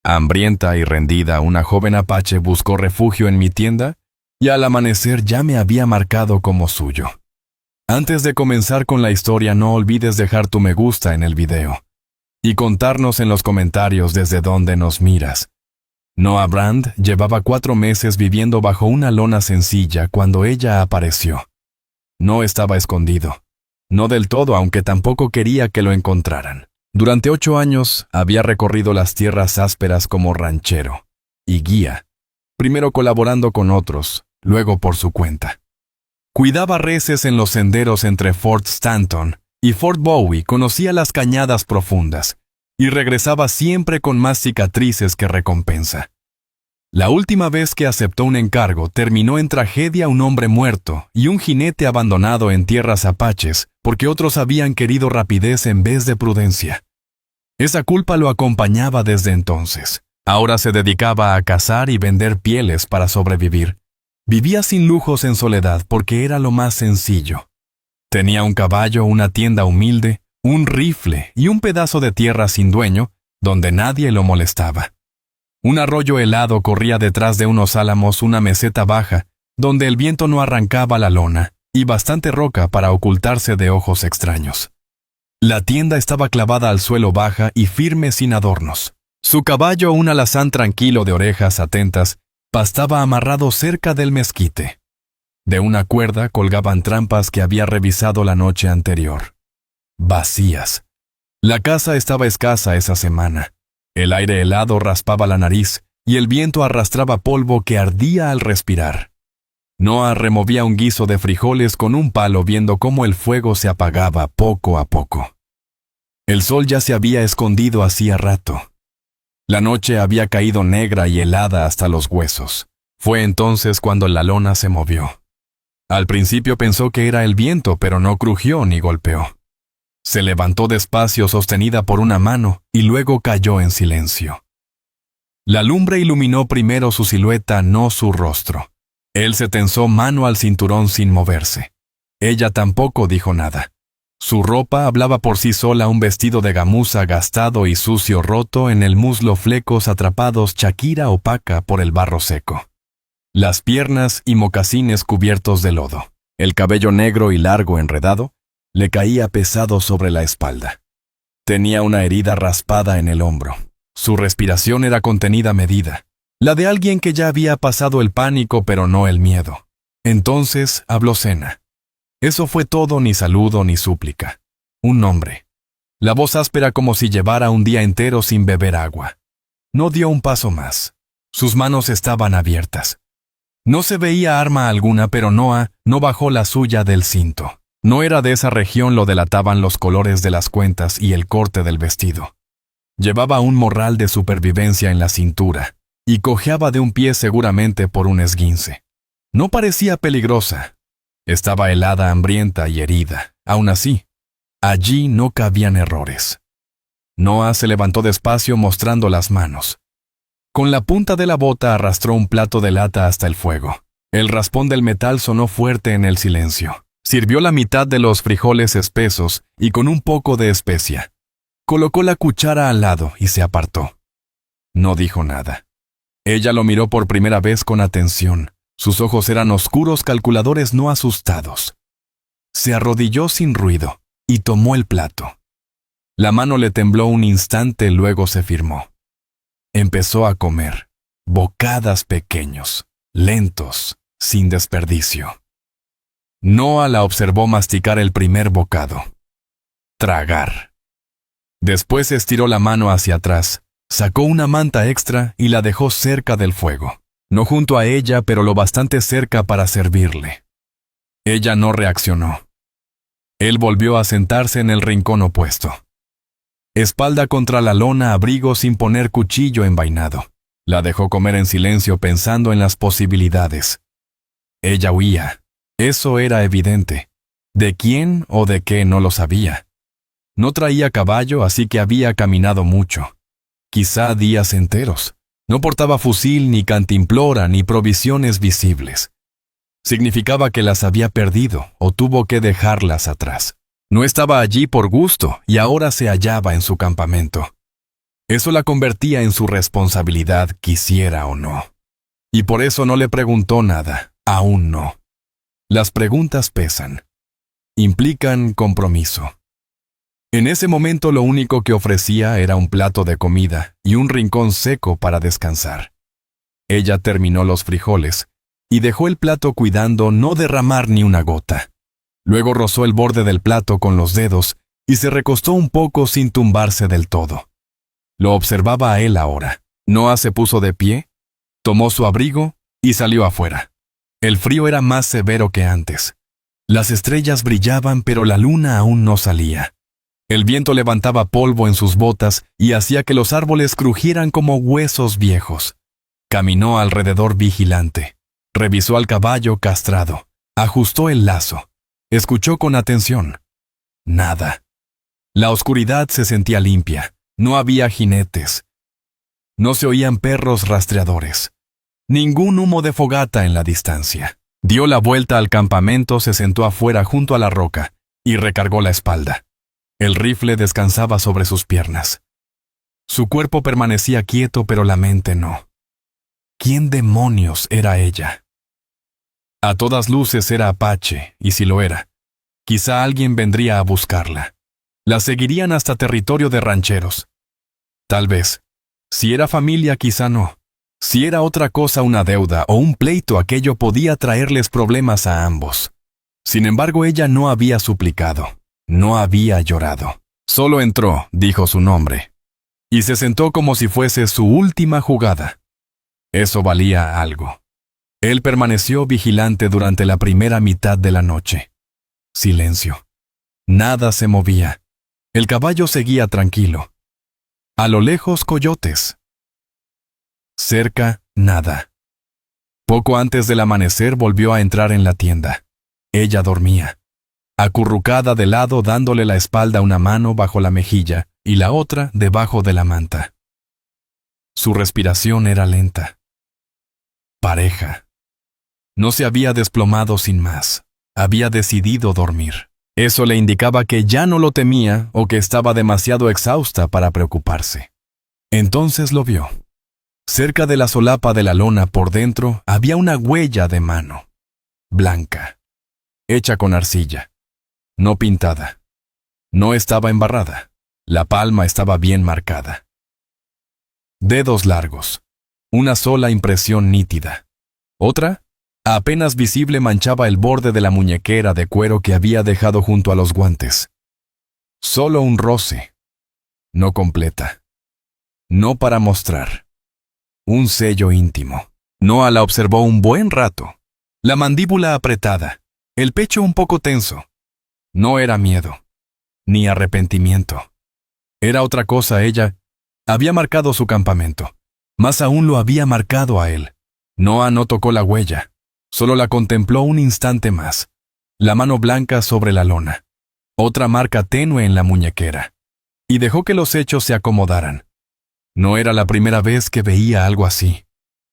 Hambrienta y rendida, una joven apache buscó refugio en mi tienda y al amanecer ya me había marcado como suyo. Antes de comenzar con la historia, no olvides dejar tu me gusta en el video y contarnos en los comentarios desde dónde nos miras. Noah Brand llevaba 4 meses viviendo bajo una lona sencilla cuando ella apareció. No estaba escondido. No del todo, aunque tampoco quería que lo encontraran. Durante 8 años había recorrido las tierras ásperas como ranchero y guía, primero colaborando con otros, luego por su cuenta. Cuidaba reses en los senderos entre Fort Stanton y Fort Bowie, conocía las cañadas profundas y regresaba siempre con más cicatrices que recompensa. La última vez que aceptó un encargo terminó en tragedia: un hombre muerto y un jinete abandonado en tierras apaches porque otros habían querido rapidez en vez de prudencia. Esa culpa lo acompañaba desde entonces. Ahora se dedicaba a cazar y vender pieles para sobrevivir. Vivía sin lujos en soledad porque era lo más sencillo. Tenía un caballo, una tienda humilde, un rifle y un pedazo de tierra sin dueño donde nadie lo molestaba. Un arroyo helado corría detrás de unos álamos, una meseta baja, donde el viento no arrancaba la lona, y bastante roca para ocultarse de ojos extraños. La tienda estaba clavada al suelo, baja y firme, sin adornos. Su caballo, un alazán tranquilo de orejas atentas, pastaba amarrado cerca del mezquite. De una cuerda colgaban trampas que había revisado la noche anterior. Vacías. La caza estaba escasa esa semana. El aire helado raspaba la nariz y el viento arrastraba polvo que ardía al respirar. Noah removía un guiso de frijoles con un palo, viendo cómo el fuego se apagaba poco a poco. El sol ya se había escondido hacía rato. La noche había caído negra y helada hasta los huesos. Fue entonces cuando la lona se movió. Al principio pensó que era el viento, pero no crujió ni golpeó. Se levantó despacio, sostenida por una mano, y luego cayó en silencio. La lumbre iluminó primero su silueta, no su rostro. Él se tensó, mano al cinturón, sin moverse. Ella tampoco dijo nada. Su ropa hablaba por sí sola: un vestido de gamuza gastado y sucio, roto en el muslo, flecos atrapados, chaquira opaca por el barro seco. Las piernas y mocasines cubiertos de lodo. El cabello negro y largo enredado le caía pesado sobre la espalda. Tenía una herida raspada en el hombro. Su respiración era contenida, medida. La de alguien que ya había pasado el pánico, pero no el miedo. Entonces habló Sena. Eso fue todo, ni saludo ni súplica. Un nombre. La voz áspera, como si llevara un día entero sin beber agua. No dio un paso más. Sus manos estaban abiertas. No se veía arma alguna, pero Noah no bajó la suya del cinto. No era de esa región, lo delataban los colores de las cuentas y el corte del vestido. Llevaba un morral de supervivencia en la cintura y cojeaba de un pie, seguramente por un esguince. No parecía peligrosa. Estaba helada, hambrienta y herida. Aún así, allí no cabían errores. Noah se levantó despacio, mostrando las manos. Con la punta de la bota arrastró un plato de lata hasta el fuego. El raspón del metal sonó fuerte en el silencio. Sirvió la mitad de los frijoles espesos y con un poco de especia. Colocó la cuchara al lado y se apartó. No dijo nada. Ella lo miró por primera vez con atención. Sus ojos eran oscuros, calculadores, no asustados. Se arrodilló sin ruido y tomó el plato. La mano le tembló un instante, luego se firmó. Empezó a comer, bocadas pequeños, lentos, sin desperdicio. Noah la observó masticar el primer bocado. Tragar. Después estiró la mano hacia atrás, sacó una manta extra y la dejó cerca del fuego. No junto a ella, pero lo bastante cerca para servirle. Ella no reaccionó. Él volvió a sentarse en el rincón opuesto. Espalda contra la lona, abrigo sin poner cuchillo envainado. La dejó comer en silencio, pensando en las posibilidades. Ella huía. Eso era evidente. ¿De quién o de qué? No lo sabía. No traía caballo, así que había caminado mucho. Quizá días enteros. No portaba fusil, ni cantimplora, ni provisiones visibles. Significaba que las había perdido o tuvo que dejarlas atrás. No estaba allí por gusto y ahora se hallaba en su campamento. Eso la convertía en su responsabilidad, quisiera o no. Y por eso no le preguntó nada, aún no. Las preguntas pesan. Implican compromiso. En ese momento lo único que ofrecía era un plato de comida y un rincón seco para descansar. Ella terminó los frijoles y dejó el plato cuidando no derramar ni una gota. Luego rozó el borde del plato con los dedos y se recostó un poco sin tumbarse del todo. Lo observaba a él ahora. Noah se puso de pie, tomó su abrigo y salió afuera. El frío era más severo que antes. Las estrellas brillaban, pero la luna aún no salía. El viento levantaba polvo en sus botas y hacía que los árboles crujieran como huesos viejos. Caminó alrededor vigilante. Revisó al caballo castrado. Ajustó el lazo. Escuchó con atención. Nada. La oscuridad se sentía limpia. No había jinetes. No se oían perros rastreadores. Ningún humo de fogata en la distancia. Dio la vuelta al campamento, se sentó afuera junto a la roca y recargó la espalda. El rifle descansaba sobre sus piernas. Su cuerpo permanecía quieto, pero la mente no. ¿Quién demonios era ella? A todas luces era apache, y si lo era, quizá alguien vendría a buscarla. La seguirían hasta territorio de rancheros. Tal vez. Si era familia, quizá no. Si era otra cosa, una deuda o un pleito, aquello podía traerles problemas a ambos. Sin embargo, ella no había suplicado, no había llorado. Solo entró, dijo su nombre, y se sentó como si fuese su última jugada. Eso valía algo. Él permaneció vigilante durante la primera mitad de la noche. Silencio. Nada se movía. El caballo seguía tranquilo. A lo lejos, coyotes. Cerca, nada. Poco antes del amanecer volvió a entrar en la tienda. Ella dormía, acurrucada de lado, dándole la espalda, una mano bajo la mejilla y la otra debajo de la manta. Su respiración era lenta. Pareja. No se había desplomado sin más. Había decidido dormir. Eso le indicaba que ya no lo temía o que estaba demasiado exhausta para preocuparse. Entonces lo vio. Cerca de la solapa de la lona, por dentro, había una huella de mano. Blanca. Hecha con arcilla. No pintada. No estaba embarrada. La palma estaba bien marcada. Dedos largos. Una sola impresión nítida. Otra, apenas visible, manchaba el borde de la muñequera de cuero que había dejado junto a los guantes. Solo un roce. No completa. No para mostrar. Un sello íntimo. Noah la observó un buen rato. La mandíbula apretada. El pecho un poco tenso. No era miedo. Ni arrepentimiento. Era otra cosa. Ella había marcado su campamento. Más aún lo había marcado a él. Noah no tocó la huella. Solo la contempló un instante más. La mano blanca sobre la lona. Otra marca tenue en la muñequera. Y dejó que los hechos se acomodaran. No era la primera vez que veía algo así.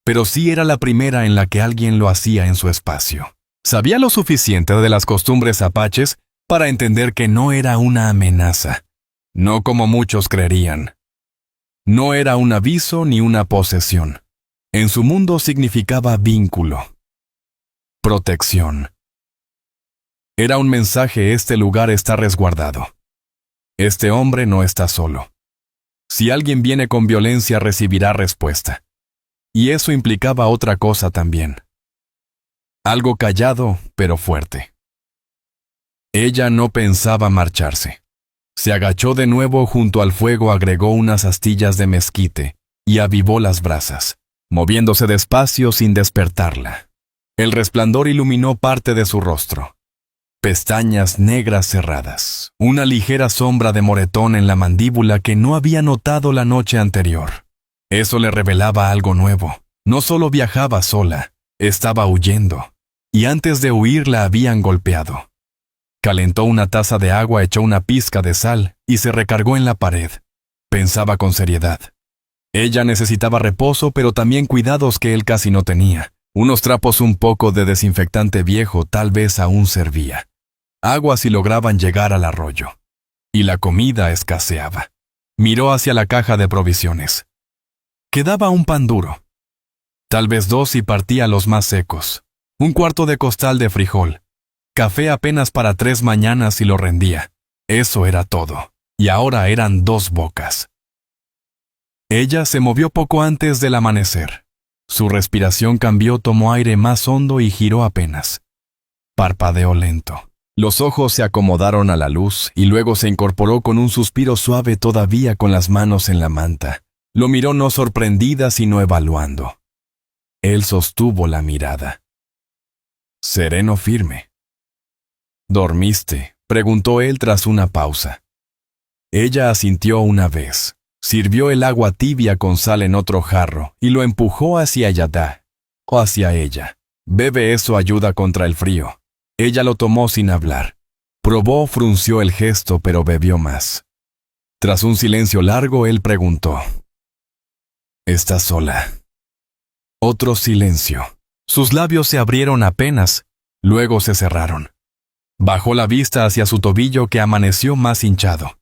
Pero sí era la primera en la que alguien lo hacía en su espacio. Sabía lo suficiente de las costumbres apaches para entender que no era una amenaza. No como muchos creerían. No era un aviso ni una posesión. En su mundo significaba vínculo. Protección. Era un mensaje: este lugar está resguardado. Este hombre no está solo. Si alguien viene con violencia, recibirá respuesta. Y eso implicaba otra cosa también. Algo callado, pero fuerte. Ella no pensaba marcharse. Se agachó de nuevo junto al fuego, agregó unas astillas de mezquite y avivó las brasas, moviéndose despacio sin despertarla. El resplandor iluminó parte de su rostro. Pestañas negras cerradas, una ligera sombra de moretón en la mandíbula que no había notado la noche anterior. Eso le revelaba algo nuevo. No solo viajaba sola, estaba huyendo. Y antes de huir la habían golpeado. Calentó una taza de agua, echó una pizca de sal y se recargó en la pared. Pensaba con seriedad. Ella necesitaba reposo, pero también cuidados que él casi no tenía. Unos trapos, un poco de desinfectante viejo tal vez aún servía. Agua si lograban llegar al arroyo. Y la comida escaseaba. Miró hacia la caja de provisiones. Quedaba un pan duro. Tal vez 2 y partía los más secos. Un cuarto de costal de frijol. Café apenas para 3 mañanas y lo rendía. Eso era todo. Y ahora eran 2 bocas. Ella se movió poco antes del amanecer. Su respiración cambió, tomó aire más hondo y giró apenas. Parpadeó lento. Los ojos se acomodaron a la luz y luego se incorporó con un suspiro suave, todavía con las manos en la manta. Lo miró no sorprendida sino evaluando. Él sostuvo la mirada. Sereno, firme. ¿Dormiste?, preguntó él tras una pausa. Ella asintió una vez. Sirvió el agua tibia con sal en otro jarro y lo empujó hacia Yadá, o hacia ella. Bebe, eso ayuda contra el frío. Ella lo tomó sin hablar. Probó, frunció el gesto, pero bebió más. Tras un silencio largo, él preguntó: ¿Estás sola? Otro silencio. Sus labios se abrieron apenas, luego se cerraron. Bajó la vista hacia su tobillo, que amaneció más hinchado.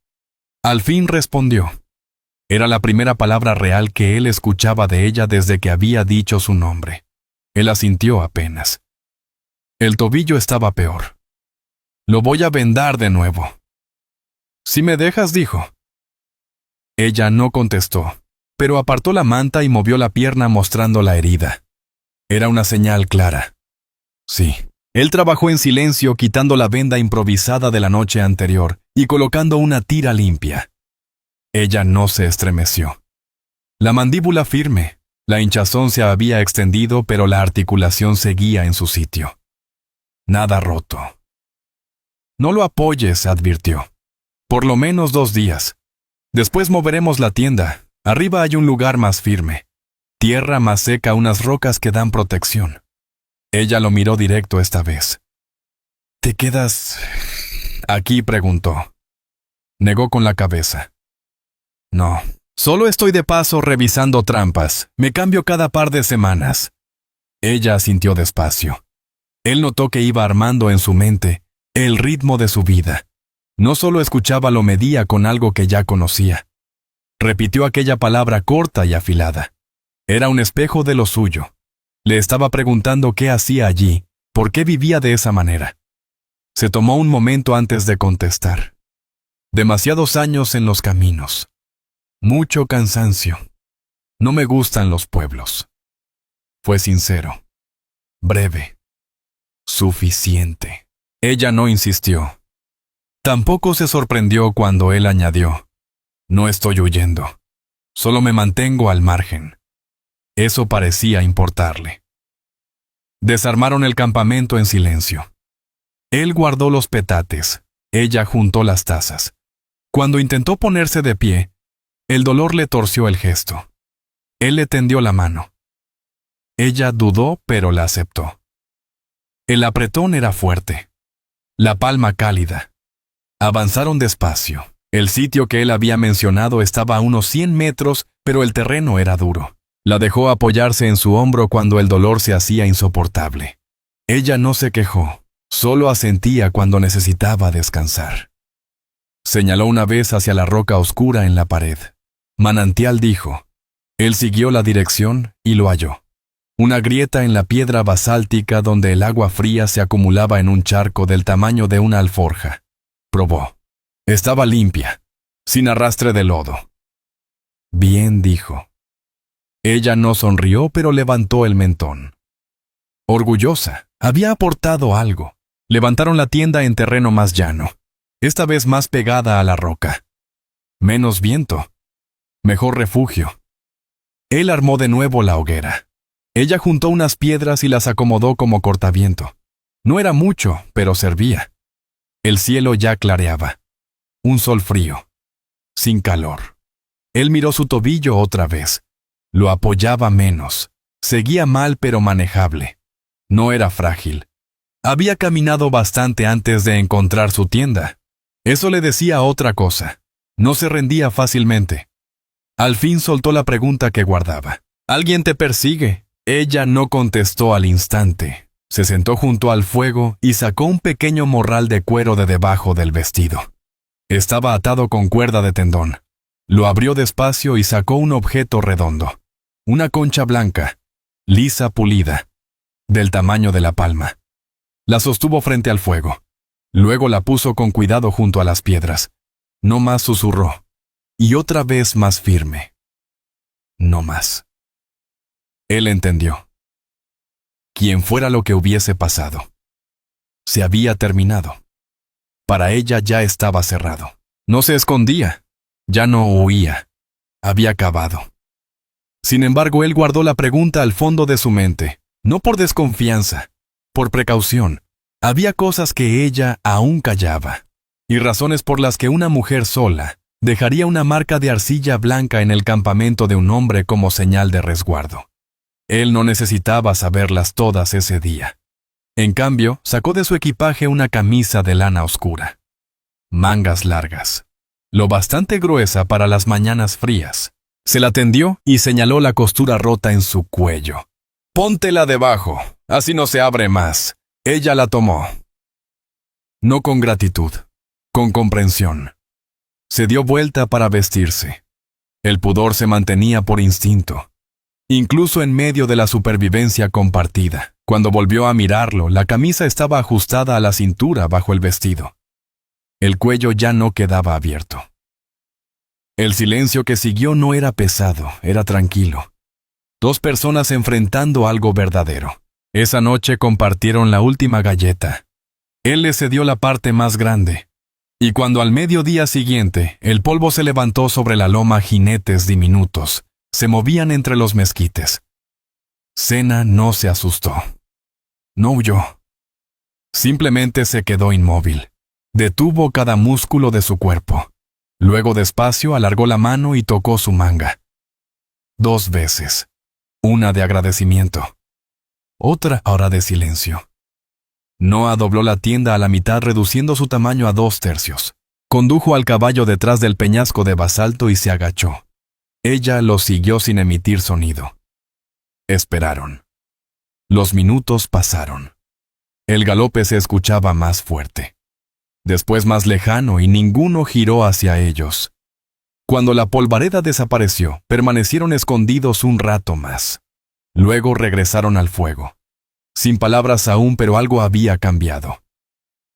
Al fin respondió. Era la primera palabra real que él escuchaba de ella desde que había dicho su nombre. Él asintió apenas. El tobillo estaba peor. Lo voy a vendar de nuevo. Si me dejas, dijo. Ella no contestó, pero apartó la manta y movió la pierna mostrando la herida. Era una señal clara. Sí. Él trabajó en silencio, quitando la venda improvisada de la noche anterior y colocando una tira limpia. Ella no se estremeció. La mandíbula firme, la hinchazón se había extendido, pero la articulación seguía en su sitio. Nada roto. No lo apoyes, advirtió. Por lo menos 2 días. Después moveremos la tienda. Arriba hay un lugar más firme. Tierra más seca, unas rocas que dan protección. Ella lo miró directo esta vez. ¿Te quedas aquí?, preguntó. Negó con la cabeza. No, solo estoy de paso revisando trampas. Me cambio cada par de semanas. Ella asintió despacio. Él notó que iba armando en su mente el ritmo de su vida. No solo escuchaba, lo medía con algo que ya conocía. Repitió aquella palabra corta y afilada. Era un espejo de lo suyo. Le estaba preguntando qué hacía allí, por qué vivía de esa manera. Se tomó un momento antes de contestar. Demasiados años en los caminos. Mucho cansancio. No me gustan los pueblos. Fue sincero. Breve. Suficiente. Ella no insistió. Tampoco se sorprendió cuando él añadió: No estoy huyendo. Solo me mantengo al margen. Eso parecía importarle. Desarmaron el campamento en silencio. Él guardó los petates. Ella juntó las tazas. Cuando intentó ponerse de pie, el dolor le torció el gesto. Él le tendió la mano. Ella dudó, pero la aceptó. El apretón era fuerte. La palma cálida. Avanzaron despacio. El sitio que él había mencionado estaba a unos 100 metros, pero el terreno era duro. La dejó apoyarse en su hombro cuando el dolor se hacía insoportable. Ella no se quejó, solo asentía cuando necesitaba descansar. Señaló una vez hacia la roca oscura en la pared. Manantial, dijo. Él siguió la dirección y lo halló. Una grieta en la piedra basáltica donde el agua fría se acumulaba en un charco del tamaño de una alforja. Probó. Estaba limpia, sin arrastre de lodo. Bien, dijo. Ella no sonrió, pero levantó el mentón. Orgullosa, había aportado algo. Levantaron la tienda en terreno más llano, esta vez más pegada a la roca. Menos viento. Mejor refugio. Él armó de nuevo la hoguera. Ella juntó unas piedras y las acomodó como cortaviento. No era mucho, pero servía. El cielo ya clareaba. Un sol frío. Sin calor. Él miró su tobillo otra vez. Lo apoyaba menos. Seguía mal, pero manejable. No era frágil. Había caminado bastante antes de encontrar su tienda. Eso le decía otra cosa. No se rendía fácilmente. Al fin soltó la pregunta que guardaba. ¿Alguien te persigue? Ella no contestó al instante. Se sentó junto al fuego y sacó un pequeño morral de cuero de debajo del vestido. Estaba atado con cuerda de tendón. Lo abrió despacio y sacó un objeto redondo. Una concha blanca, lisa, pulida, del tamaño de la palma. La sostuvo frente al fuego. Luego la puso con cuidado junto a las piedras. No más, susurró. Y otra vez más firme. No más. Él entendió. Quien fuera lo que hubiese pasado, se había terminado. Para ella ya estaba cerrado. No se escondía, ya no huía. Había acabado. Sin embargo, él guardó la pregunta al fondo de su mente, no por desconfianza, por precaución. Había cosas que ella aún callaba, y razones por las que una mujer sola dejaría una marca de arcilla blanca en el campamento de un hombre como señal de resguardo. Él no necesitaba saberlas todas ese día. En cambio, sacó de su equipaje una camisa de lana oscura. Mangas largas, lo bastante gruesa para las mañanas frías. Se la tendió y señaló la costura rota en su cuello. «Póntela debajo, así no se abre más». Ella la tomó. No con gratitud, con comprensión. Se dio vuelta para vestirse. El pudor se mantenía por instinto. Incluso en medio de la supervivencia compartida. Cuando volvió a mirarlo, la camisa estaba ajustada a la cintura bajo el vestido. El cuello ya no quedaba abierto. El silencio que siguió no era pesado, era tranquilo. Dos personas enfrentando algo verdadero. Esa noche compartieron la última galleta. Él le cedió la parte más grande. Y cuando al mediodía siguiente el polvo se levantó sobre la loma, jinetes diminutos se movían entre los mezquites. Sena no se asustó. No huyó. Simplemente se quedó inmóvil. Detuvo cada músculo de su cuerpo. Luego despacio alargó la mano y tocó su manga. 2 veces. Una de agradecimiento. Otra ahora de silencio. Noah dobló la tienda a la mitad, reduciendo su tamaño a 2/3. Condujo al caballo detrás del peñasco de basalto y se agachó. Ella lo siguió sin emitir sonido. Esperaron. Los minutos pasaron. El galope se escuchaba más fuerte. Después más lejano y ninguno giró hacia ellos. Cuando la polvareda desapareció, permanecieron escondidos un rato más. Luego regresaron al fuego. Sin palabras aún, pero algo había cambiado.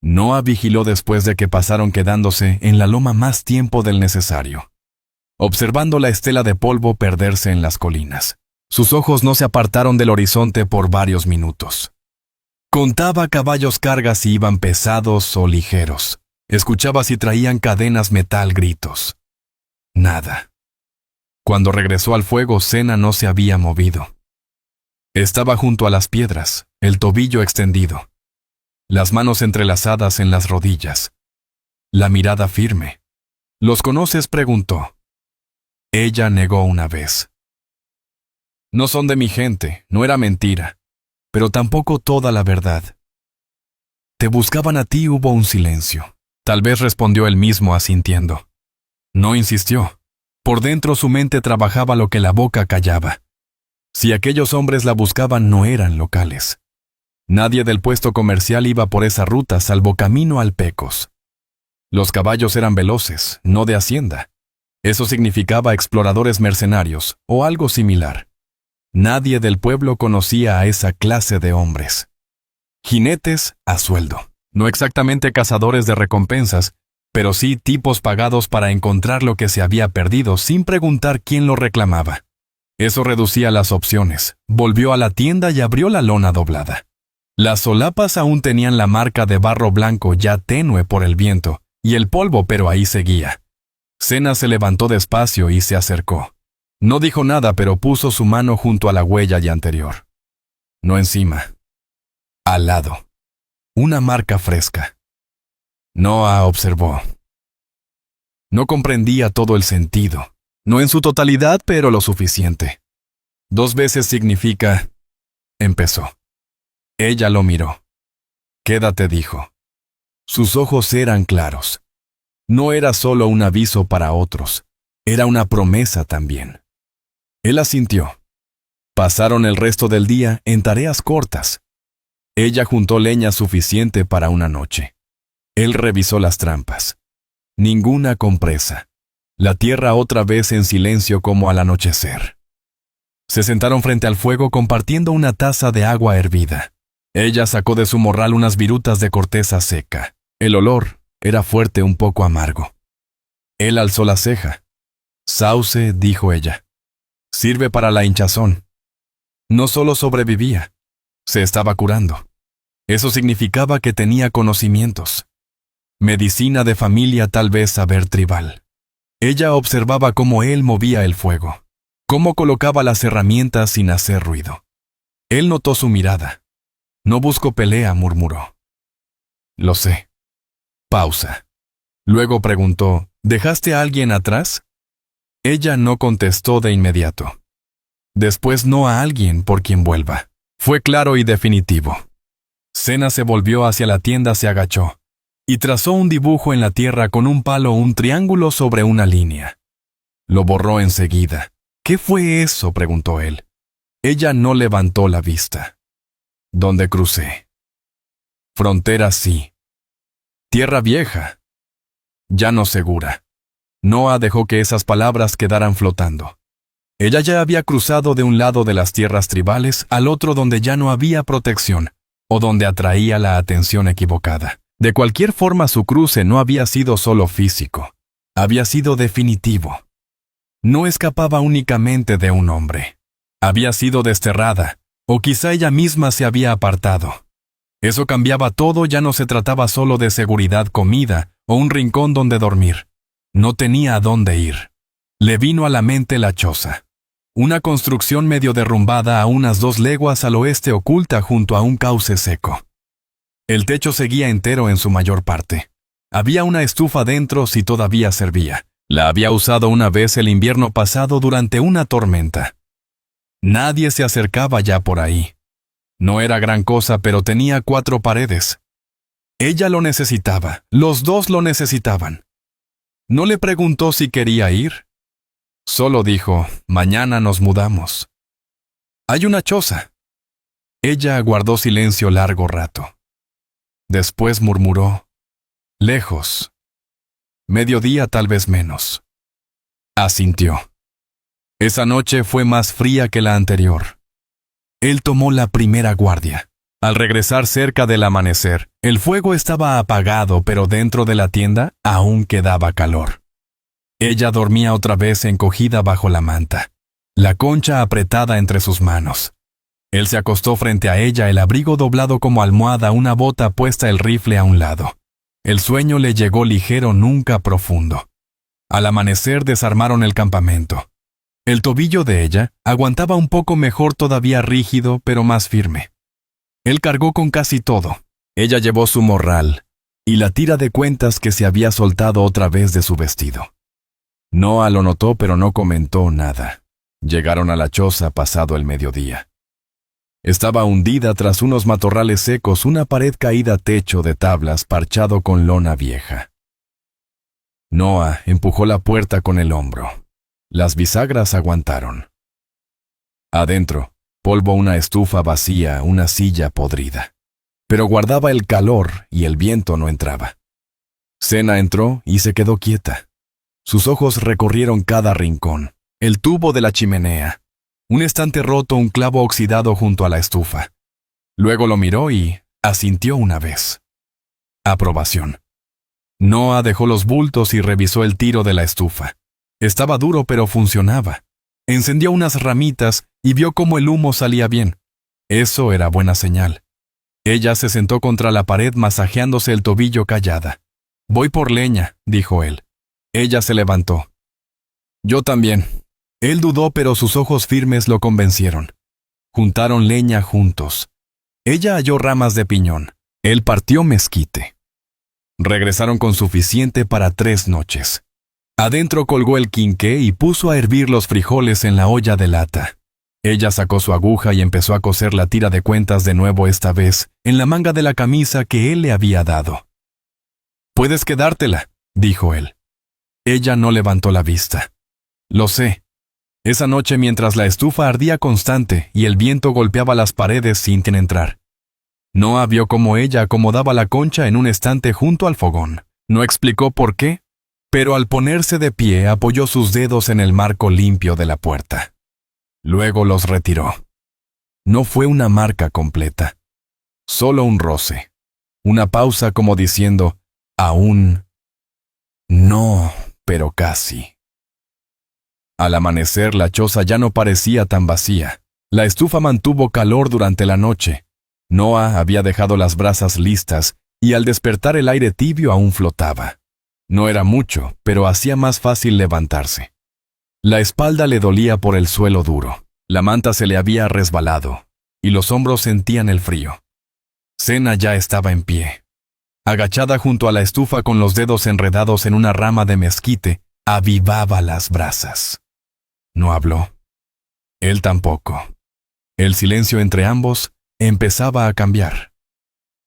Noah vigiló después de que pasaron, quedándose en la loma más tiempo del necesario, observando la estela de polvo perderse en las colinas. Sus ojos no se apartaron del horizonte por varios minutos. Contaba caballos, cargas si iban pesados o ligeros. Escuchaba si traían cadenas, metal, gritos. Nada. Cuando regresó al fuego, Sena no se había movido. Estaba junto a las piedras, el tobillo extendido, las manos entrelazadas en las rodillas, la mirada firme. ¿Los conoces?, preguntó. Ella negó una vez. No son de mi gente, no era mentira, pero tampoco toda la verdad. Te buscaban a ti. Hubo un silencio. Tal vez respondió él mismo asintiendo. No insistió. Por dentro su mente trabajaba lo que la boca callaba. Si aquellos hombres la buscaban, no eran locales. Nadie del puesto comercial iba por esa ruta salvo camino al Pecos. Los caballos eran veloces, no de hacienda. Eso significaba exploradores mercenarios o algo similar. Nadie del pueblo conocía a esa clase de hombres. Jinetes a sueldo. No exactamente cazadores de recompensas, pero sí tipos pagados para encontrar lo que se había perdido sin preguntar quién lo reclamaba. Eso reducía las opciones. Volvió a la tienda y abrió la lona doblada. Las solapas aún tenían la marca de barro blanco ya tenue por el viento y el polvo, pero ahí seguía. Sena se levantó despacio y se acercó. No dijo nada, pero puso su mano junto a la huella ya anterior. No encima. Al lado. Una marca fresca. Noah observó. No comprendía todo el sentido. No en su totalidad, pero lo suficiente. 2 veces significa... Empezó. Ella lo miró. Quédate, dijo. Sus ojos eran claros. No era solo un aviso para otros, era una promesa también. Él asintió. Pasaron el resto del día en tareas cortas. Ella juntó leña suficiente para una noche. Él revisó las trampas. Ninguna con presa. la tierra otra vez en silencio como al anochecer. Se sentaron frente al fuego compartiendo una taza de agua hervida. Ella sacó de su morral unas virutas de corteza seca. El olor era fuerte, un poco amargo. Él alzó la ceja. Sauce, dijo ella. Sirve para la hinchazón. No solo sobrevivía, se estaba curando. Eso significaba que tenía conocimientos. Medicina de familia, tal vez saber tribal. Ella observaba cómo él movía el fuego, cómo colocaba las herramientas sin hacer ruido. Él notó su mirada. No busco pelea, murmuró. Lo sé. Pausa. Luego preguntó, ¿dejaste a alguien atrás? Ella no contestó de inmediato. Después no a alguien por quien vuelva. Fue claro y definitivo. Sena se volvió hacia la tienda, se agachó y trazó un dibujo en la tierra con un palo, un triángulo sobre una línea. Lo borró enseguida. ¿Qué fue eso?, preguntó él. Ella no levantó la vista. ¿Dónde crucé? Frontera, sí. Tierra vieja. Ya no segura. Noah dejó que esas palabras quedaran flotando. Ella ya había cruzado de un lado de las tierras tribales al otro donde ya no había protección, o donde atraía la atención equivocada. De cualquier forma, su cruce no había sido solo físico, había sido definitivo. No escapaba únicamente de un hombre. Había sido desterrada, o quizá ella misma se había apartado. Eso cambiaba todo, ya no se trataba solo de seguridad, comida, o un rincón donde dormir. No tenía a dónde ir. Le vino a la mente la choza. Una construcción medio derrumbada a unas 2 leguas al oeste, oculta junto a un cauce seco. El techo seguía entero en su mayor parte. Había una estufa dentro si todavía servía. La había usado una vez el invierno pasado durante una tormenta. Nadie se acercaba ya por ahí. No era gran cosa, pero tenía 4 paredes. Ella lo necesitaba, los dos lo necesitaban. No le preguntó si quería ir. Solo dijo, mañana nos mudamos. Hay una choza. Ella guardó silencio largo rato. Después murmuró, lejos. Mediodía, tal vez menos. Asintió. Esa noche fue más fría que la anterior. Él tomó la primera guardia. Al regresar cerca del amanecer, el fuego estaba apagado, pero dentro de la tienda aún quedaba calor. Ella dormía otra vez encogida bajo la manta, la concha apretada entre sus manos. Él se acostó frente a ella, el abrigo doblado como almohada, una bota puesta, el rifle a un lado. El sueño le llegó ligero, nunca profundo. Al amanecer desarmaron el campamento. El tobillo de ella aguantaba un poco mejor, todavía rígido, pero más firme. Él cargó con casi todo. Ella llevó su morral y la tira de cuentas que se había soltado otra vez de su vestido. Noah lo notó, pero no comentó nada. Llegaron a la choza pasado el mediodía. Estaba hundida tras unos matorrales secos, una pared caída, techo de tablas parchado con lona vieja. Noah empujó la puerta con el hombro. Las bisagras aguantaron. Adentro, polvo, una estufa vacía, una silla podrida. Pero guardaba el calor y el viento no entraba. Sena entró y se quedó quieta. Sus ojos recorrieron cada rincón, el tubo de la chimenea, un estante roto, un clavo oxidado junto a la estufa. Luego lo miró y asintió una vez. Aprobación. Noah dejó los bultos y revisó el tiro de la estufa. Estaba duro, pero funcionaba. Encendió unas ramitas y vio cómo el humo salía bien. Eso era buena señal. Ella se sentó contra la pared masajeándose el tobillo callada. Voy por leña, dijo él. Ella se levantó. Yo también. Él dudó, pero sus ojos firmes lo convencieron. Juntaron leña juntos. Ella halló ramas de piñón. Él partió mezquite. Regresaron con suficiente para 3 noches. Adentro colgó el quinqué y puso a hervir los frijoles en la olla de lata. Ella sacó su aguja y empezó a coser la tira de cuentas de nuevo, esta vez en la manga de la camisa que él le había dado. «Puedes quedártela», dijo él. Ella no levantó la vista. «Lo sé». Esa noche, mientras la estufa ardía constante y el viento golpeaba las paredes sin entrar, Noah vio cómo ella acomodaba la concha en un estante junto al fogón. No explicó por qué, pero al ponerse de pie apoyó sus dedos en el marco limpio de la puerta. Luego los retiró. No fue una marca completa, solo un roce, una pausa como diciendo, aún no, pero casi. Al amanecer la choza ya no parecía tan vacía. La estufa mantuvo calor durante la noche. Noah había dejado las brasas listas y al despertar el aire tibio aún flotaba. No era mucho, pero hacía más fácil levantarse. La espalda le dolía por el suelo duro. La manta se le había resbalado y los hombros sentían el frío. Sena ya estaba en pie. Agachada junto a la estufa con los dedos enredados en una rama de mezquite, avivaba las brasas. No habló. Él tampoco. El silencio entre ambos empezaba a cambiar.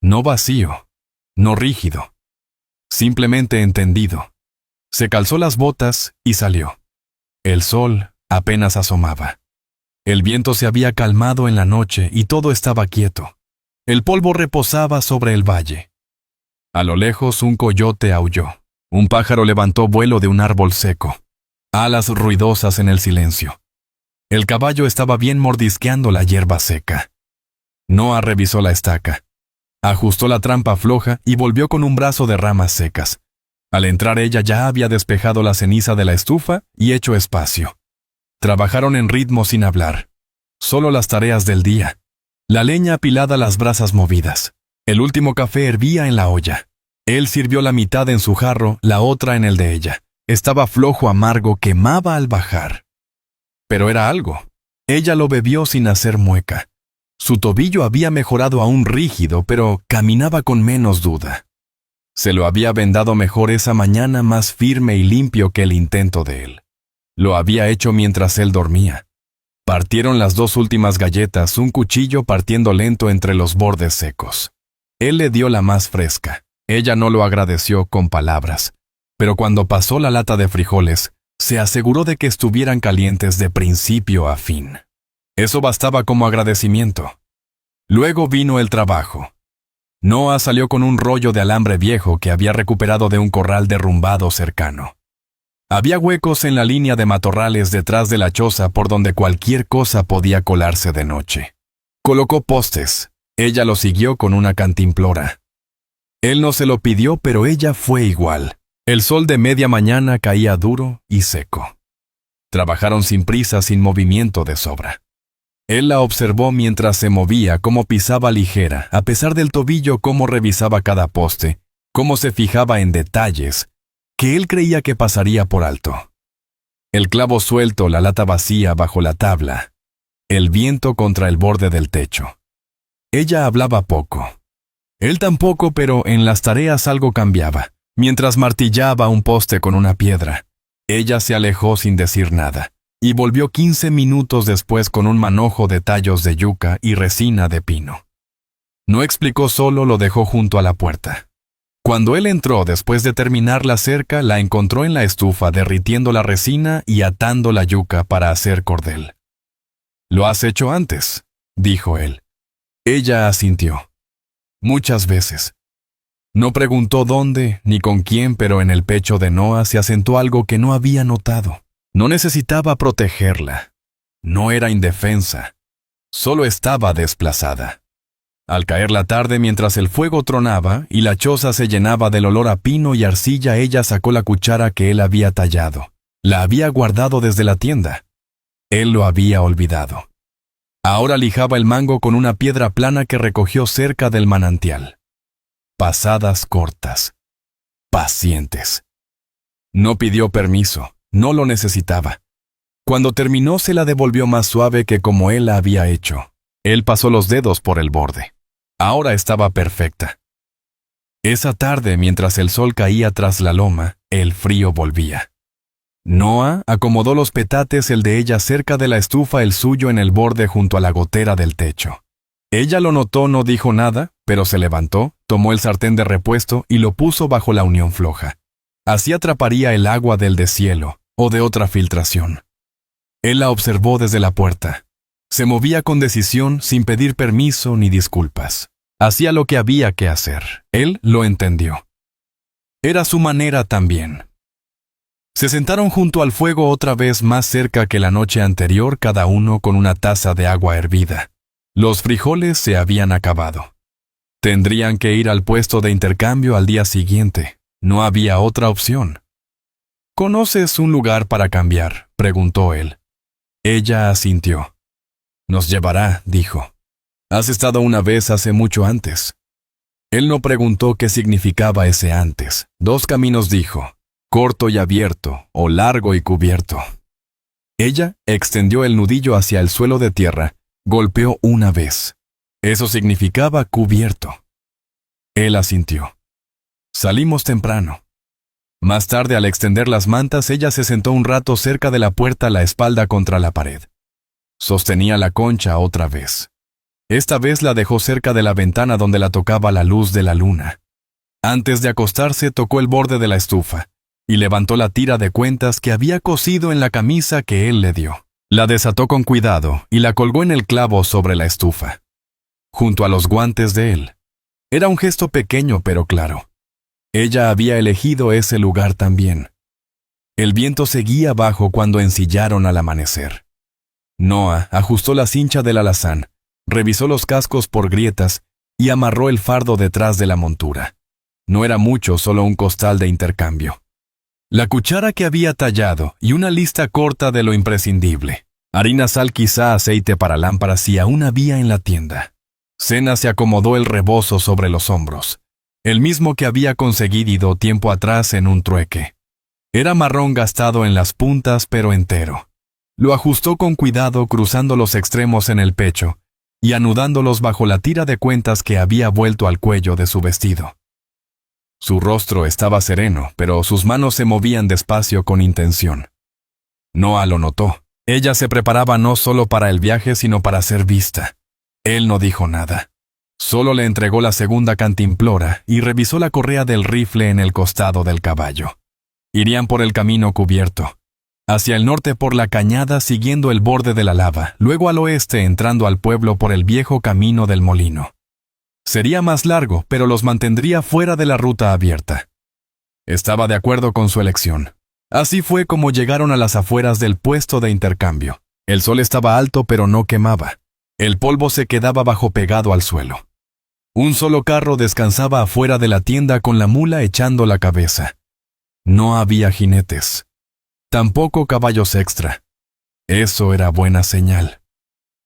No vacío, no rígido, simplemente entendido. Se calzó las botas y salió. El sol apenas asomaba. El viento se había calmado en la noche y todo estaba quieto. El polvo reposaba sobre el valle. A lo lejos un coyote aulló. Un pájaro levantó vuelo de un árbol seco. Alas ruidosas en el silencio. El caballo estaba bien mordisqueando la hierba seca. Noah revisó la estaca. Ajustó la trampa floja y volvió con un brazo de ramas secas. Al entrar ella ya había despejado la ceniza de la estufa y hecho espacio. Trabajaron en ritmo sin hablar. Solo las tareas del día. La leña apilada a las brasas movidas. El último café hervía en la olla. Él sirvió la mitad en su jarro, la otra en el de ella. Estaba flojo amargo, quemaba al bajar. Pero era algo. Ella lo bebió sin hacer mueca. Su tobillo había mejorado aún rígido, pero caminaba con menos duda. Se lo había vendado mejor esa mañana, más firme y limpio que el intento de él. Lo había hecho mientras él dormía. Partieron las dos últimas galletas, un cuchillo partiendo lento entre los bordes secos. Él le dio la más fresca. Ella no lo agradeció con palabras, pero cuando pasó la lata de frijoles, se aseguró de que estuvieran calientes de principio a fin. Eso bastaba como agradecimiento. Luego vino el trabajo. Noah salió con un rollo de alambre viejo que había recuperado de un corral derrumbado cercano. Había huecos en la línea de matorrales detrás de la choza por donde cualquier cosa podía colarse de noche. Colocó postes. Ella lo siguió con una cantimplora. Él no se lo pidió, pero ella fue igual. El sol de media mañana caía duro y seco. Trabajaron sin prisa, sin movimiento de sobra. Él la observó mientras se movía, cómo pisaba ligera, a pesar del tobillo, cómo revisaba cada poste, cómo se fijaba en detalles que él creía que pasaría por alto. El clavo suelto, la lata vacía bajo la tabla, el viento contra el borde del techo. Ella hablaba poco. Él tampoco, pero en las tareas algo cambiaba. Mientras martillaba un poste con una piedra, ella se alejó sin decir nada, y volvió 15 minutos después con un manojo de tallos de yuca y resina de pino. No explicó, solo lo dejó junto a la puerta. Cuando él entró después de terminar la cerca, la encontró en la estufa derritiendo la resina y atando la yuca para hacer cordel. «¿Lo has hecho antes?», dijo él. Ella asintió. Muchas veces. No preguntó dónde ni con quién, pero en el pecho de Noah se asentó algo que no había notado. No necesitaba protegerla. No era indefensa. Solo estaba desplazada. Al caer la tarde, mientras el fuego tronaba y la choza se llenaba del olor a pino y arcilla, ella sacó la cuchara que él había tallado. La había guardado desde la tienda. Él lo había olvidado. Ahora lijaba el mango con una piedra plana que recogió cerca del manantial. Pasadas cortas. Pacientes. No pidió permiso, no lo necesitaba. Cuando terminó, se la devolvió más suave que como él la había hecho. Él pasó los dedos por el borde. Ahora estaba perfecta. Esa tarde, mientras el sol caía tras la loma, el frío volvía. Noah acomodó los petates, el de ella cerca de la estufa, el suyo en el borde junto a la gotera del techo. Ella lo notó, no dijo nada, pero se levantó, tomó el sartén de repuesto y lo puso bajo la unión floja. Así atraparía el agua del deshielo o de otra filtración. Él la observó desde la puerta. Se movía con decisión, sin pedir permiso ni disculpas. Hacía lo que había que hacer. Él lo entendió. Era su manera también. Se sentaron junto al fuego otra vez más cerca que la noche anterior, cada uno con una taza de agua hervida. Los frijoles se habían acabado. Tendrían que ir al puesto de intercambio al día siguiente. No había otra opción. ¿Conoces un lugar para cambiar?, preguntó él. Ella asintió. Nos llevará, dijo. Has estado una vez hace mucho antes. Él no preguntó qué significaba ese antes. 2 caminos, dijo. Corto y abierto, o largo y cubierto. Ella extendió el nudillo hacia el suelo de tierra, golpeó una vez. Eso significaba cubierto. Él asintió. Salimos temprano. Más tarde, al extender las mantas, ella se sentó un rato cerca de la puerta, la espalda contra la pared. Sostenía la concha otra vez. Esta vez la dejó cerca de la ventana donde la tocaba la luz de la luna. Antes de acostarse, tocó el borde de la estufa y levantó la tira de cuentas que había cosido en la camisa que él le dio. La desató con cuidado y la colgó en el clavo sobre la estufa, junto a los guantes de él. Era un gesto pequeño pero claro. Ella había elegido ese lugar también. El viento seguía bajo cuando ensillaron al amanecer. Noah ajustó la cincha del alazán, revisó los cascos por grietas y amarró el fardo detrás de la montura. No era mucho, solo un costal de intercambio. La cuchara que había tallado y una lista corta de lo imprescindible. Harina, sal, quizá aceite para lámparas si aún había en la tienda. Sena se acomodó el rebozo sobre los hombros, el mismo que había conseguido tiempo atrás en un trueque. Era marrón gastado en las puntas pero entero. Lo ajustó con cuidado cruzando los extremos en el pecho y anudándolos bajo la tira de cuentas que había vuelto al cuello de su vestido. Su rostro estaba sereno, pero sus manos se movían despacio con intención. Noah lo notó. Ella se preparaba no solo para el viaje, sino para ser vista. Él no dijo nada. Solo le entregó la segunda cantimplora y revisó la correa del rifle en el costado del caballo. Irían por el camino cubierto, hacia el norte por la cañada siguiendo el borde de la lava, luego al oeste entrando al pueblo por el viejo camino del molino. Sería más largo, pero los mantendría fuera de la ruta abierta. Estaba de acuerdo con su elección. Así fue como llegaron a las afueras del puesto de intercambio. El sol estaba alto pero no quemaba. El polvo se quedaba bajo pegado al suelo. Un solo carro descansaba afuera de la tienda con la mula echando la cabeza. No había jinetes. Tampoco caballos extra. Eso era buena señal.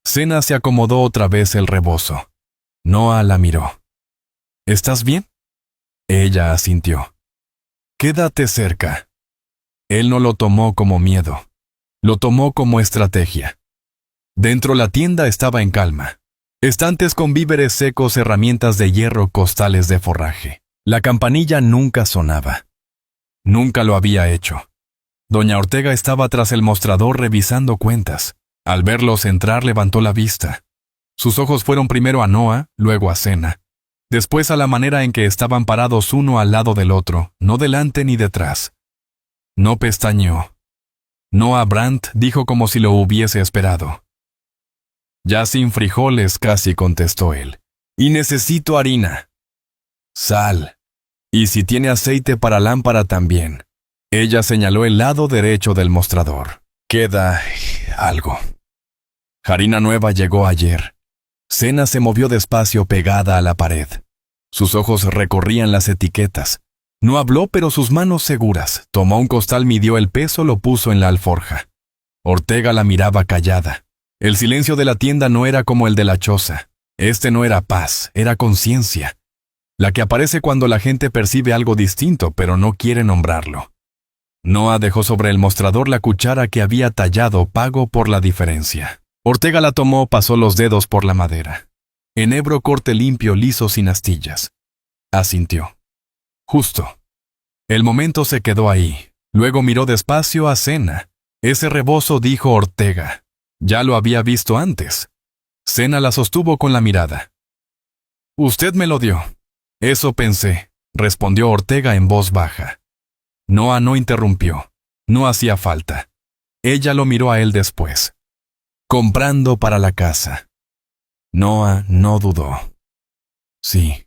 Sena se acomodó otra vez el rebozo. Noah la miró. ¿Estás bien? Ella asintió. Quédate cerca. Él no lo tomó como miedo. Lo tomó como estrategia. Dentro la tienda estaba en calma. Estantes con víveres secos, herramientas de hierro, costales de forraje. La campanilla nunca sonaba. Nunca lo había hecho. Doña Ortega estaba tras el mostrador revisando cuentas. Al verlos entrar levantó la vista. Sus ojos fueron primero a Noah, luego a Sena. Después a la manera en que estaban parados uno al lado del otro, no delante ni detrás. No pestañeó. Noah Brandt dijo como si lo hubiese esperado. Ya sin frijoles, casi contestó él. Y necesito harina. Sal. Y si tiene aceite para lámpara también. Ella señaló el lado derecho del mostrador. Queda algo. Harina nueva llegó ayer. Sena se movió despacio pegada a la pared. Sus ojos recorrían las etiquetas. No habló, pero sus manos seguras. Tomó un costal, midió el peso, lo puso en la alforja. Ortega la miraba callada. El silencio de la tienda no era como el de la choza. Este no era paz, era conciencia. La que aparece cuando la gente percibe algo distinto, pero no quiere nombrarlo. Noah dejó sobre el mostrador la cuchara que había tallado, pago por la diferencia. Ortega la tomó, pasó los dedos por la madera. Enebro, corte limpio, liso, sin astillas. Asintió. Justo. El momento se quedó ahí. Luego miró despacio a Sena. Ese rebozo, dijo Ortega. Ya lo había visto antes. Sena la sostuvo con la mirada. Usted me lo dio. Eso pensé, respondió Ortega en voz baja. Noah no interrumpió. No hacía falta. Ella lo miró a él después. Comprando para la casa. Noah no dudó. Sí.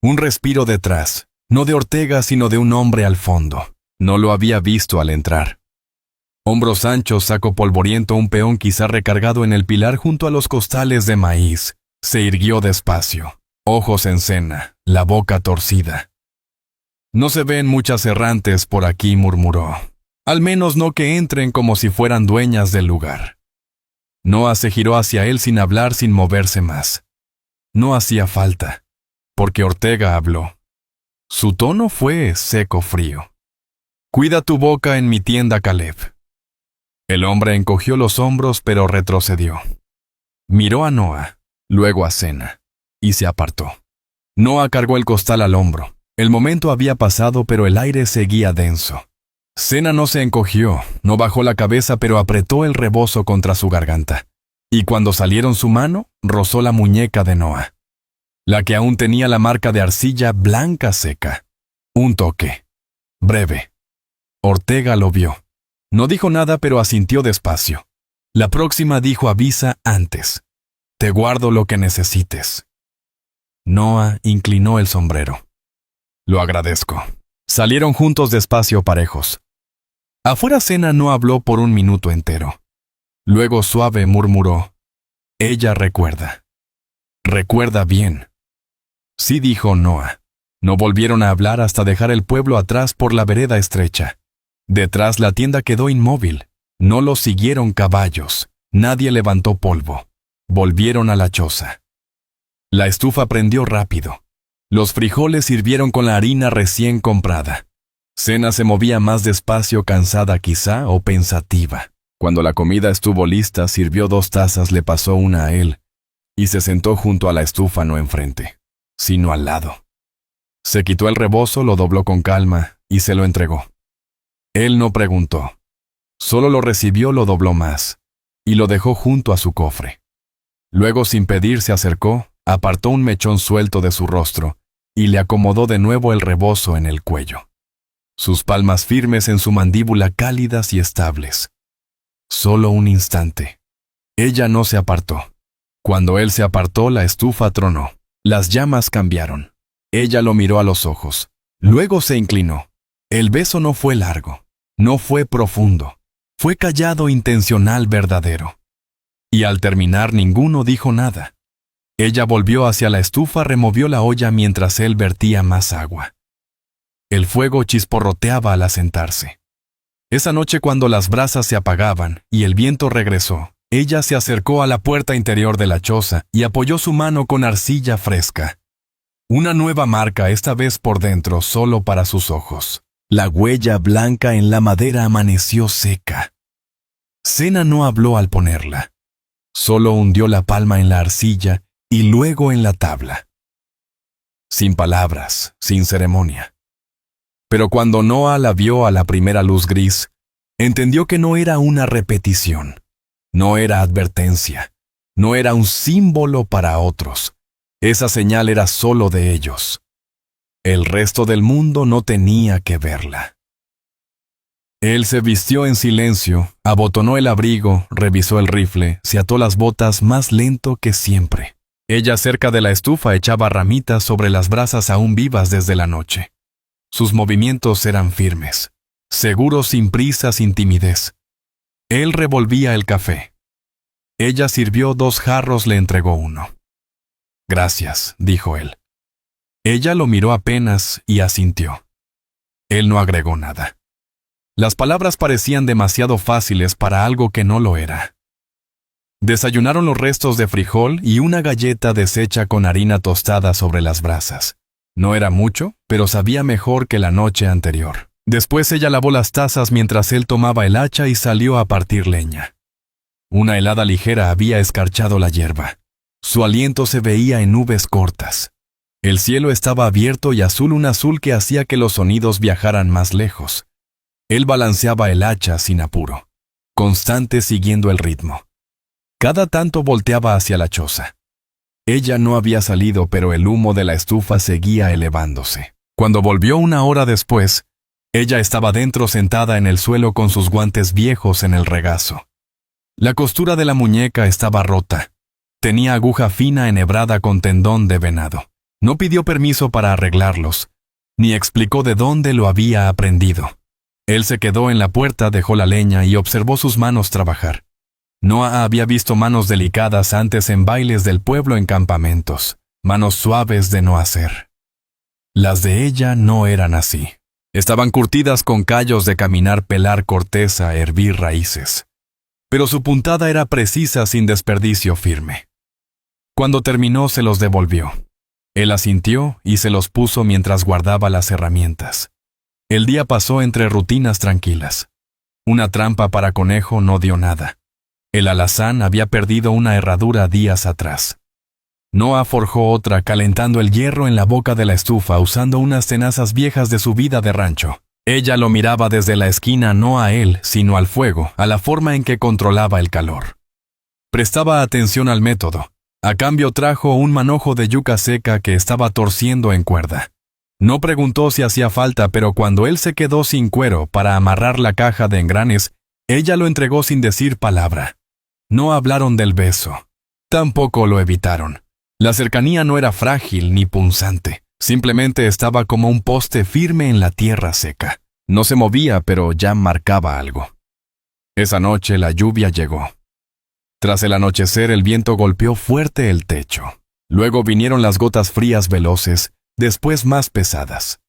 Un respiro detrás, no de Ortega, sino de un hombre al fondo. No lo había visto al entrar. Hombros anchos, saco polvoriento, un peón quizá recargado en el pilar junto a los costales de maíz. Se irguió despacio, ojos en cena, la boca torcida. «No se ven muchas errantes por aquí», murmuró. «Al menos no que entren como si fueran dueñas del lugar». Noa se giró hacia él sin hablar, sin moverse más. No hacía falta, porque Ortega habló. Su tono fue seco frío. «Cuida tu boca en mi tienda, Caleb». El hombre encogió los hombros, pero retrocedió. Miró a Noa, luego a Sena, y se apartó. Noa cargó el costal al hombro. El momento había pasado, pero el aire seguía denso. Sena no se encogió, no bajó la cabeza, pero apretó el rebozo contra su garganta. Y cuando salieron su mano, rozó la muñeca de Noa, la que aún tenía la marca de arcilla blanca seca. Un toque. Breve. Ortega lo vio. No dijo nada, pero asintió despacio. La próxima, dijo, avisa antes. Te guardo lo que necesites. Noa inclinó el sombrero. Lo agradezco. Salieron juntos despacio, parejos. Afuera Sena no habló por un minuto entero. Luego suave murmuró. Ella recuerda. Recuerda bien. Sí, dijo Noa. No volvieron a hablar hasta dejar el pueblo atrás por la vereda estrecha. Detrás la tienda quedó inmóvil. No los siguieron caballos. Nadie levantó polvo. Volvieron a la choza. La estufa prendió rápido. Los frijoles hirvieron con la harina recién comprada. Sena se movía más despacio, cansada quizá o pensativa. Cuando la comida estuvo lista, sirvió 2 tazas, le pasó una a él, y se sentó junto a la estufa, no enfrente, sino al lado. Se quitó el rebozo, lo dobló con calma y se lo entregó. Él no preguntó. Solo lo recibió, lo dobló más, y lo dejó junto a su cofre. Luego, sin pedir, se acercó, apartó un mechón suelto de su rostro, y le acomodó de nuevo el rebozo en el cuello. Sus palmas firmes en su mandíbula, cálidas y estables. Solo un instante. Ella no se apartó. Cuando él se apartó, la estufa tronó. Las llamas cambiaron. Ella lo miró a los ojos. Luego se inclinó. El beso no fue largo. No fue profundo. Fue callado, intencional, verdadero. Y al terminar, ninguno dijo nada. Ella volvió hacia la estufa, removió la olla mientras él vertía más agua. El fuego chisporroteaba al asentarse. Esa noche, cuando las brasas se apagaban y el viento regresó, ella se acercó a la puerta interior de la choza y apoyó su mano con arcilla fresca. Una nueva marca, esta vez por dentro, solo para sus ojos. La huella blanca en la madera amaneció seca. Sena no habló al ponerla. Solo hundió la palma en la arcilla y luego en la tabla. Sin palabras, sin ceremonia. Pero cuando Noa la vio a la primera luz gris, entendió que no era una repetición, no era advertencia, no era un símbolo para otros. Esa señal era solo de ellos. El resto del mundo no tenía que verla. Él se vistió en silencio, abotonó el abrigo, revisó el rifle, se ató las botas más lento que siempre. Ella cerca de la estufa echaba ramitas sobre las brasas aún vivas desde la noche. Sus movimientos eran firmes, seguros, sin prisa, sin timidez. Él revolvía el café. Ella sirvió 2 jarros, le entregó uno. «Gracias», dijo él. Ella lo miró apenas y asintió. Él no agregó nada. Las palabras parecían demasiado fáciles para algo que no lo era. Desayunaron los restos de frijol y una galleta deshecha con harina tostada sobre las brasas. No era mucho, pero sabía mejor que la noche anterior. Después ella lavó las tazas mientras él tomaba el hacha y salió a partir leña. Una helada ligera había escarchado la hierba. Su aliento se veía en nubes cortas. El cielo estaba abierto y azul, un azul que hacía que los sonidos viajaran más lejos. Él balanceaba el hacha sin apuro, constante, siguiendo el ritmo. Cada tanto volteaba hacia la choza. Ella no había salido, pero el humo de la estufa seguía elevándose. Cuando volvió 1 hora después, ella estaba dentro, sentada en el suelo con sus guantes viejos en el regazo. La costura de la muñeca estaba rota. Tenía aguja fina enhebrada con tendón de venado. No pidió permiso para arreglarlos, ni explicó de dónde lo había aprendido. Él se quedó en la puerta, dejó la leña y observó sus manos trabajar. Noah había visto manos delicadas antes en bailes del pueblo en campamentos, manos suaves de no hacer. Las de ella no eran así. Estaban curtidas con callos de caminar, pelar corteza, hervir raíces. Pero su puntada era precisa, sin desperdicio, firme. Cuando terminó, se los devolvió. Él asintió y se los puso mientras guardaba las herramientas. El día pasó entre rutinas tranquilas. Una trampa para conejo no dio nada. El alazán había perdido una herradura días atrás. Noah forjó otra calentando el hierro en la boca de la estufa usando unas tenazas viejas de su vida de rancho. Ella lo miraba desde la esquina, no a él, sino al fuego, a la forma en que controlaba el calor. Prestaba atención al método. A cambio trajo un manojo de yuca seca que estaba torciendo en cuerda. No preguntó si hacía falta, pero cuando él se quedó sin cuero para amarrar la caja de engranes, ella lo entregó sin decir palabra. No hablaron del beso. Tampoco lo evitaron. La cercanía no era frágil ni punzante. Simplemente estaba como un poste firme en la tierra seca. No se movía, pero ya marcaba algo. Esa noche la lluvia llegó. Tras el anochecer, el viento golpeó fuerte el techo. Luego vinieron las gotas frías veloces, después más pesadas.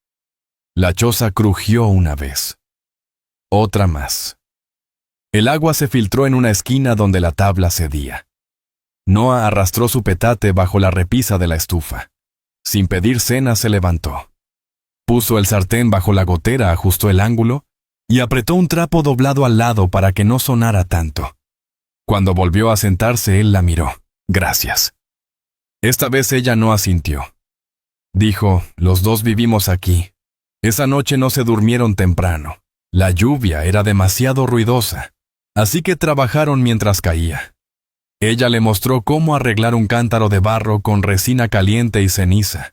La choza crujió una vez. Otra más. El agua se filtró en una esquina donde la tabla cedía. Noah arrastró su petate bajo la repisa de la estufa. Sin pedir cena se levantó. Puso el sartén bajo la gotera, ajustó el ángulo y apretó un trapo doblado al lado para que no sonara tanto. Cuando volvió a sentarse, él la miró. Gracias. Esta vez ella no asintió. Dijo, los dos vivimos aquí. Esa noche no se durmieron temprano. La lluvia era demasiado ruidosa, así que trabajaron mientras caía. Ella le mostró cómo arreglar un cántaro de barro con resina caliente y ceniza.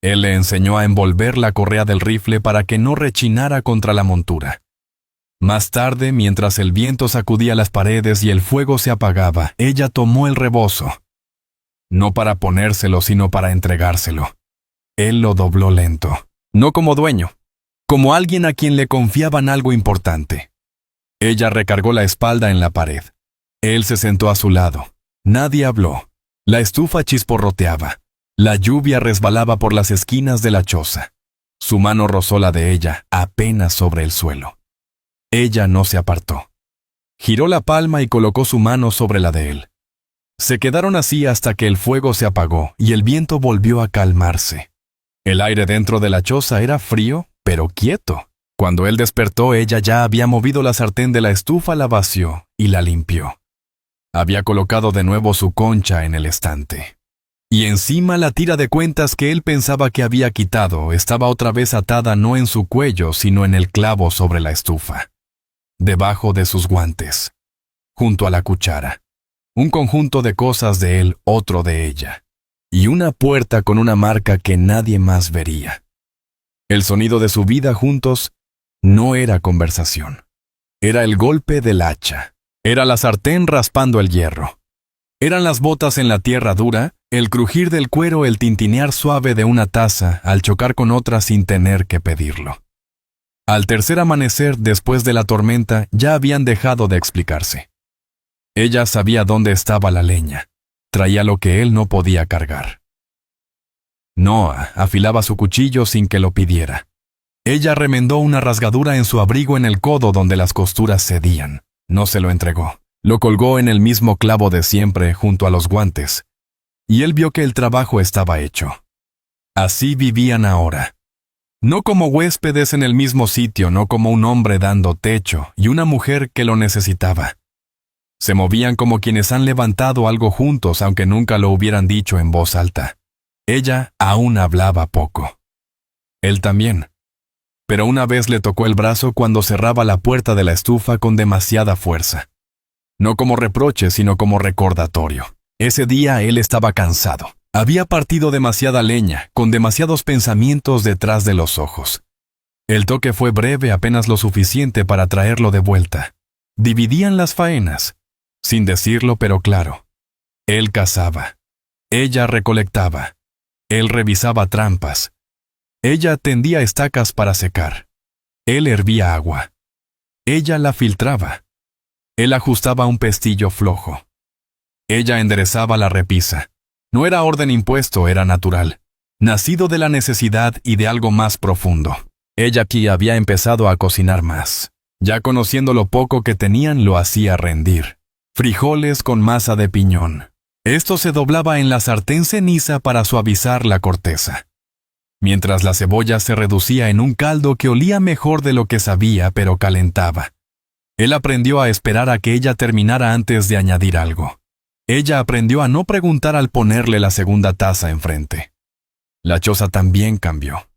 Él le enseñó a envolver la correa del rifle para que no rechinara contra la montura. Más tarde, mientras el viento sacudía las paredes y el fuego se apagaba, ella tomó el rebozo. No para ponérselo, sino para entregárselo. Él lo dobló lento, no como dueño, como alguien a quien le confiaban algo importante. Ella recargó la espalda en la pared. Él se sentó a su lado. Nadie habló. La estufa chisporroteaba. La lluvia resbalaba por las esquinas de la choza. Su mano rozó la de ella, apenas sobre el suelo. Ella no se apartó. Giró la palma y colocó su mano sobre la de él. Se quedaron así hasta que el fuego se apagó y el viento volvió a calmarse. El aire dentro de la choza era frío, pero quieto. Cuando él despertó, ella ya había movido la sartén de la estufa, la vació y la limpió. Había colocado de nuevo su concha en el estante. Y encima la tira de cuentas que él pensaba que había quitado estaba otra vez atada no en su cuello, sino en el clavo sobre la estufa. Debajo de sus guantes. Junto a la cuchara. Un conjunto de cosas de él, otro de ella. Y una puerta con una marca que nadie más vería. El sonido de su vida juntos no era conversación. Era el golpe del hacha. Era la sartén raspando el hierro. Eran las botas en la tierra dura, el crujir del cuero, el tintinear suave de una taza al chocar con otra sin tener que pedirlo. Al tercer amanecer, después de la tormenta, ya habían dejado de explicarse. Ella sabía dónde estaba la leña. Traía lo que él no podía cargar. Noah afilaba su cuchillo sin que lo pidiera. Ella remendó una rasgadura en su abrigo en el codo donde las costuras cedían. No se lo entregó. Lo colgó en el mismo clavo de siempre junto a los guantes. Y él vio que el trabajo estaba hecho. Así vivían ahora. No como huéspedes en el mismo sitio, no como un hombre dando techo y una mujer que lo necesitaba. Se movían como quienes han levantado algo juntos, aunque nunca lo hubieran dicho en voz alta. Ella aún hablaba poco. Él también. Pero una vez le tocó el brazo cuando cerraba la puerta de la estufa con demasiada fuerza. No como reproche, sino como recordatorio. Ese día él estaba cansado. Había partido demasiada leña, con demasiados pensamientos detrás de los ojos. El toque fue breve, apenas lo suficiente para traerlo de vuelta. Dividían las faenas, sin decirlo pero claro. Él cazaba. Ella recolectaba. Él revisaba trampas. Ella tendía estacas para secar. Él hervía agua. Ella la filtraba. Él ajustaba un pestillo flojo. Ella enderezaba la repisa. No era orden impuesto, era natural, nacido de la necesidad y de algo más profundo. Ella aquí había empezado a cocinar más. Ya conociendo lo poco que tenían, lo hacía rendir. Frijoles con masa de piñón. Esto se doblaba en la sartén ceniza para suavizar la corteza. Mientras la cebolla se reducía en un caldo que olía mejor de lo que sabía, pero calentaba. Él aprendió a esperar a que ella terminara antes de añadir algo. Ella aprendió a no preguntar al ponerle la segunda taza enfrente. La choza también cambió.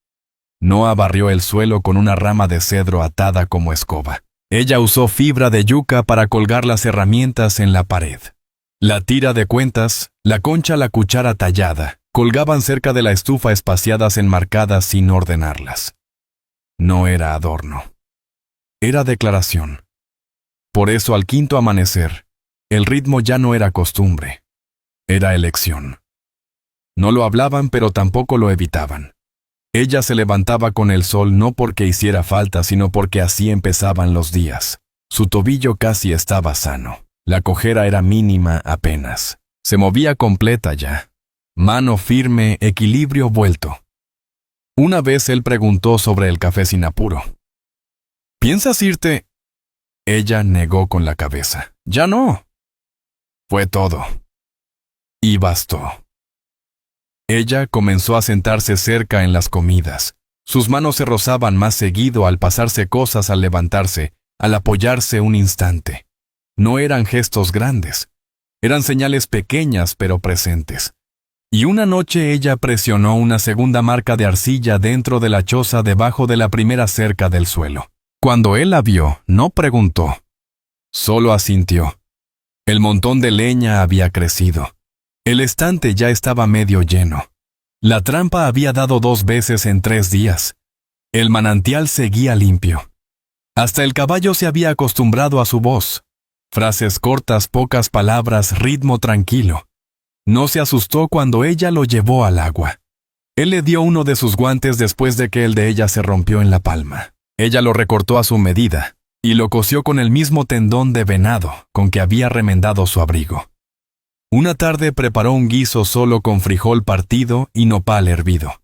Noah barrió el suelo con una rama de cedro atada como escoba. Ella usó fibra de yuca para colgar las herramientas en la pared. La tira de cuentas, la concha, la cuchara tallada, colgaban cerca de la estufa espaciadas enmarcadas sin ordenarlas. No era adorno. Era declaración. Por eso al quinto amanecer, el ritmo ya no era costumbre. Era elección. No lo hablaban, pero tampoco lo evitaban. Ella se levantaba con el sol no porque hiciera falta, sino porque así empezaban los días. Su tobillo casi estaba sano. La cojera era mínima apenas. Se movía completa ya. Mano firme, equilibrio vuelto. Una vez él preguntó sobre el café sin apuro. ¿Piensas irte? Ella negó con la cabeza. Ya no. Fue todo. Y bastó. Ella comenzó a sentarse cerca en las comidas. Sus manos se rozaban más seguido al pasarse cosas, al levantarse, al apoyarse un instante. No eran gestos grandes. Eran señales pequeñas pero presentes. Y una noche ella presionó una segunda marca de arcilla dentro de la choza debajo de la primera cerca del suelo. Cuando él la vio, no preguntó. Solo asintió. El montón de leña había crecido. El estante ya estaba medio lleno. La trampa había dado 2 veces en 3 días. El manantial seguía limpio. Hasta el caballo se había acostumbrado a su voz. Frases cortas, pocas palabras, ritmo tranquilo. No se asustó cuando ella lo llevó al agua. Él le dio uno de sus guantes después de que el de ella se rompió en la palma. Ella lo recortó a su medida y lo cosió con el mismo tendón de venado con que había remendado su abrigo. Una tarde preparó un guiso solo con frijol partido y nopal hervido.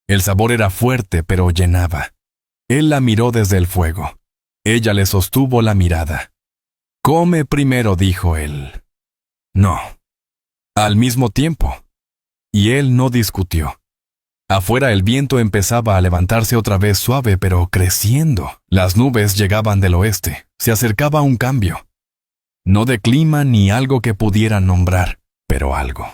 El sabor era fuerte, pero llenaba. Él la miró desde el fuego. Ella le sostuvo la mirada. «Come primero», dijo él. «No». Al mismo tiempo. Y él no discutió. Afuera el viento empezaba a levantarse otra vez suave, pero creciendo. Las nubes llegaban del oeste. Se acercaba un cambio. No de clima ni algo que pudieran nombrar, pero algo.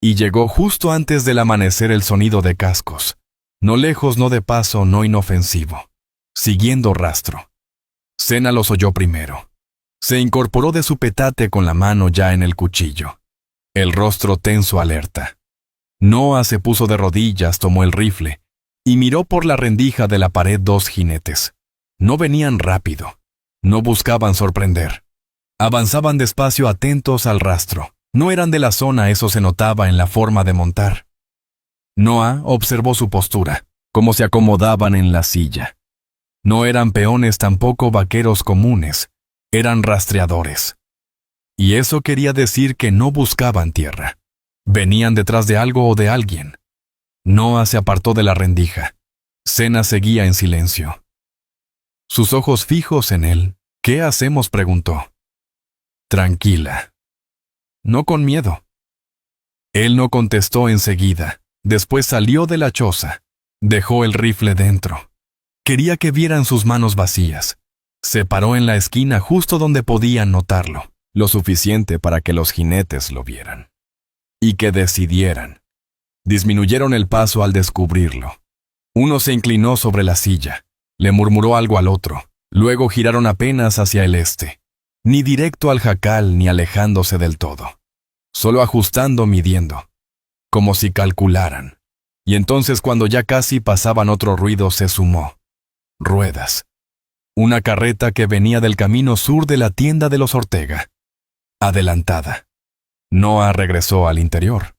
Y llegó justo antes del amanecer el sonido de cascos. No lejos, no de paso, no inofensivo. Siguiendo rastro. Sena los oyó primero. Se incorporó de su petate con la mano ya en el cuchillo. El rostro tenso, alerta. Noah se puso de rodillas, tomó el rifle y miró por la rendija de la pared 2 jinetes. No venían rápido. No buscaban sorprender. Avanzaban despacio, atentos al rastro. No eran de la zona, eso se notaba en la forma de montar. Noah observó su postura, cómo se acomodaban en la silla. No eran peones, tampoco vaqueros comunes. Eran rastreadores. Y eso quería decir que no buscaban tierra. Venían detrás de algo o de alguien. Noah se apartó de la rendija. Sena seguía en silencio. Sus ojos fijos en él. «¿Qué hacemos?», preguntó. «Tranquila». No con miedo. Él no contestó enseguida. Después salió de la choza. Dejó el rifle dentro. Quería que vieran sus manos vacías. Se paró en la esquina justo donde podían notarlo, lo suficiente para que los jinetes lo vieran. Y que decidieran. Disminuyeron el paso al descubrirlo. Uno se inclinó sobre la silla. Le murmuró algo al otro. Luego giraron apenas hacia el este. Ni directo al jacal ni alejándose del todo. Solo ajustando, midiendo. Como si calcularan. Y entonces cuando ya casi pasaban otro ruido se sumó. Ruedas. Una carreta que venía del camino sur de la tienda de los Ortega. Adelantada. Noah regresó al interior.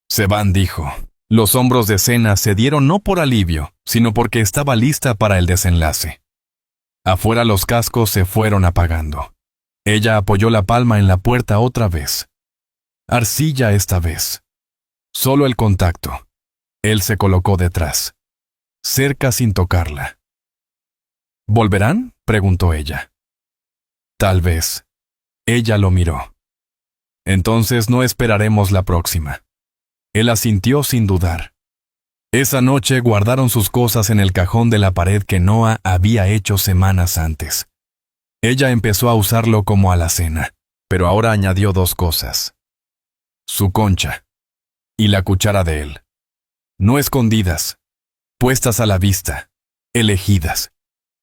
«Se van», dijo. Los hombros de Sena se dieron no por alivio, sino porque estaba lista para el desenlace. Afuera los cascos se fueron apagando. Ella apoyó la palma en la puerta otra vez. Arcilla esta vez. Solo el contacto. Él se colocó detrás, cerca sin tocarla. ¿Volverán?, preguntó ella. Tal vez. Ella lo miró. Entonces no esperaremos la próxima. Él asintió sin dudar. Esa noche guardaron sus cosas en el cajón de la pared que Noah había hecho semanas antes. Ella empezó a usarlo como alacena, pero ahora añadió 2 cosas. Su concha y la cuchara de él. No escondidas, puestas a la vista, elegidas.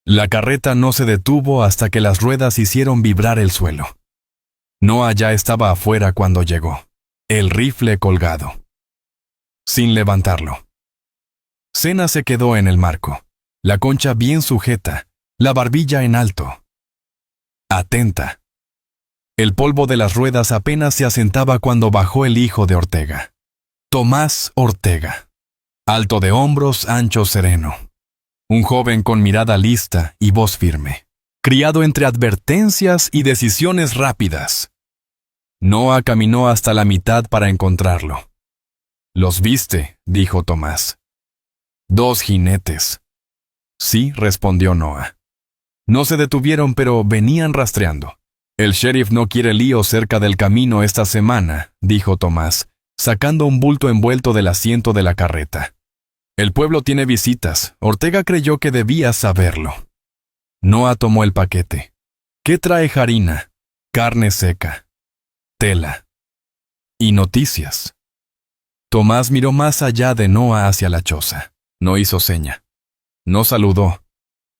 La carreta no se detuvo hasta que las ruedas hicieron vibrar el suelo. Noah ya estaba afuera cuando llegó, el rifle colgado, sin levantarlo. Sena se quedó en el marco, la concha bien sujeta, la barbilla en alto. Atenta. El polvo de las ruedas apenas se asentaba cuando bajó el hijo de Ortega. Tomás Ortega. Alto de hombros, ancho, sereno. Un joven con mirada lista y voz firme. Criado entre advertencias y decisiones rápidas. Noah caminó hasta la mitad para encontrarlo. «¿Los viste?», dijo Tomás. «2 jinetes». «Sí», respondió Noah. No se detuvieron, pero venían rastreando. «El sheriff no quiere lío cerca del camino esta semana», dijo Tomás, sacando un bulto envuelto del asiento de la carreta. «El pueblo tiene visitas. Ortega creyó que debía saberlo». Noah tomó el paquete. «¿Qué trae harina? Carne seca, tela y noticias». Tomás miró más allá de Noah hacia la choza. No hizo seña. No saludó,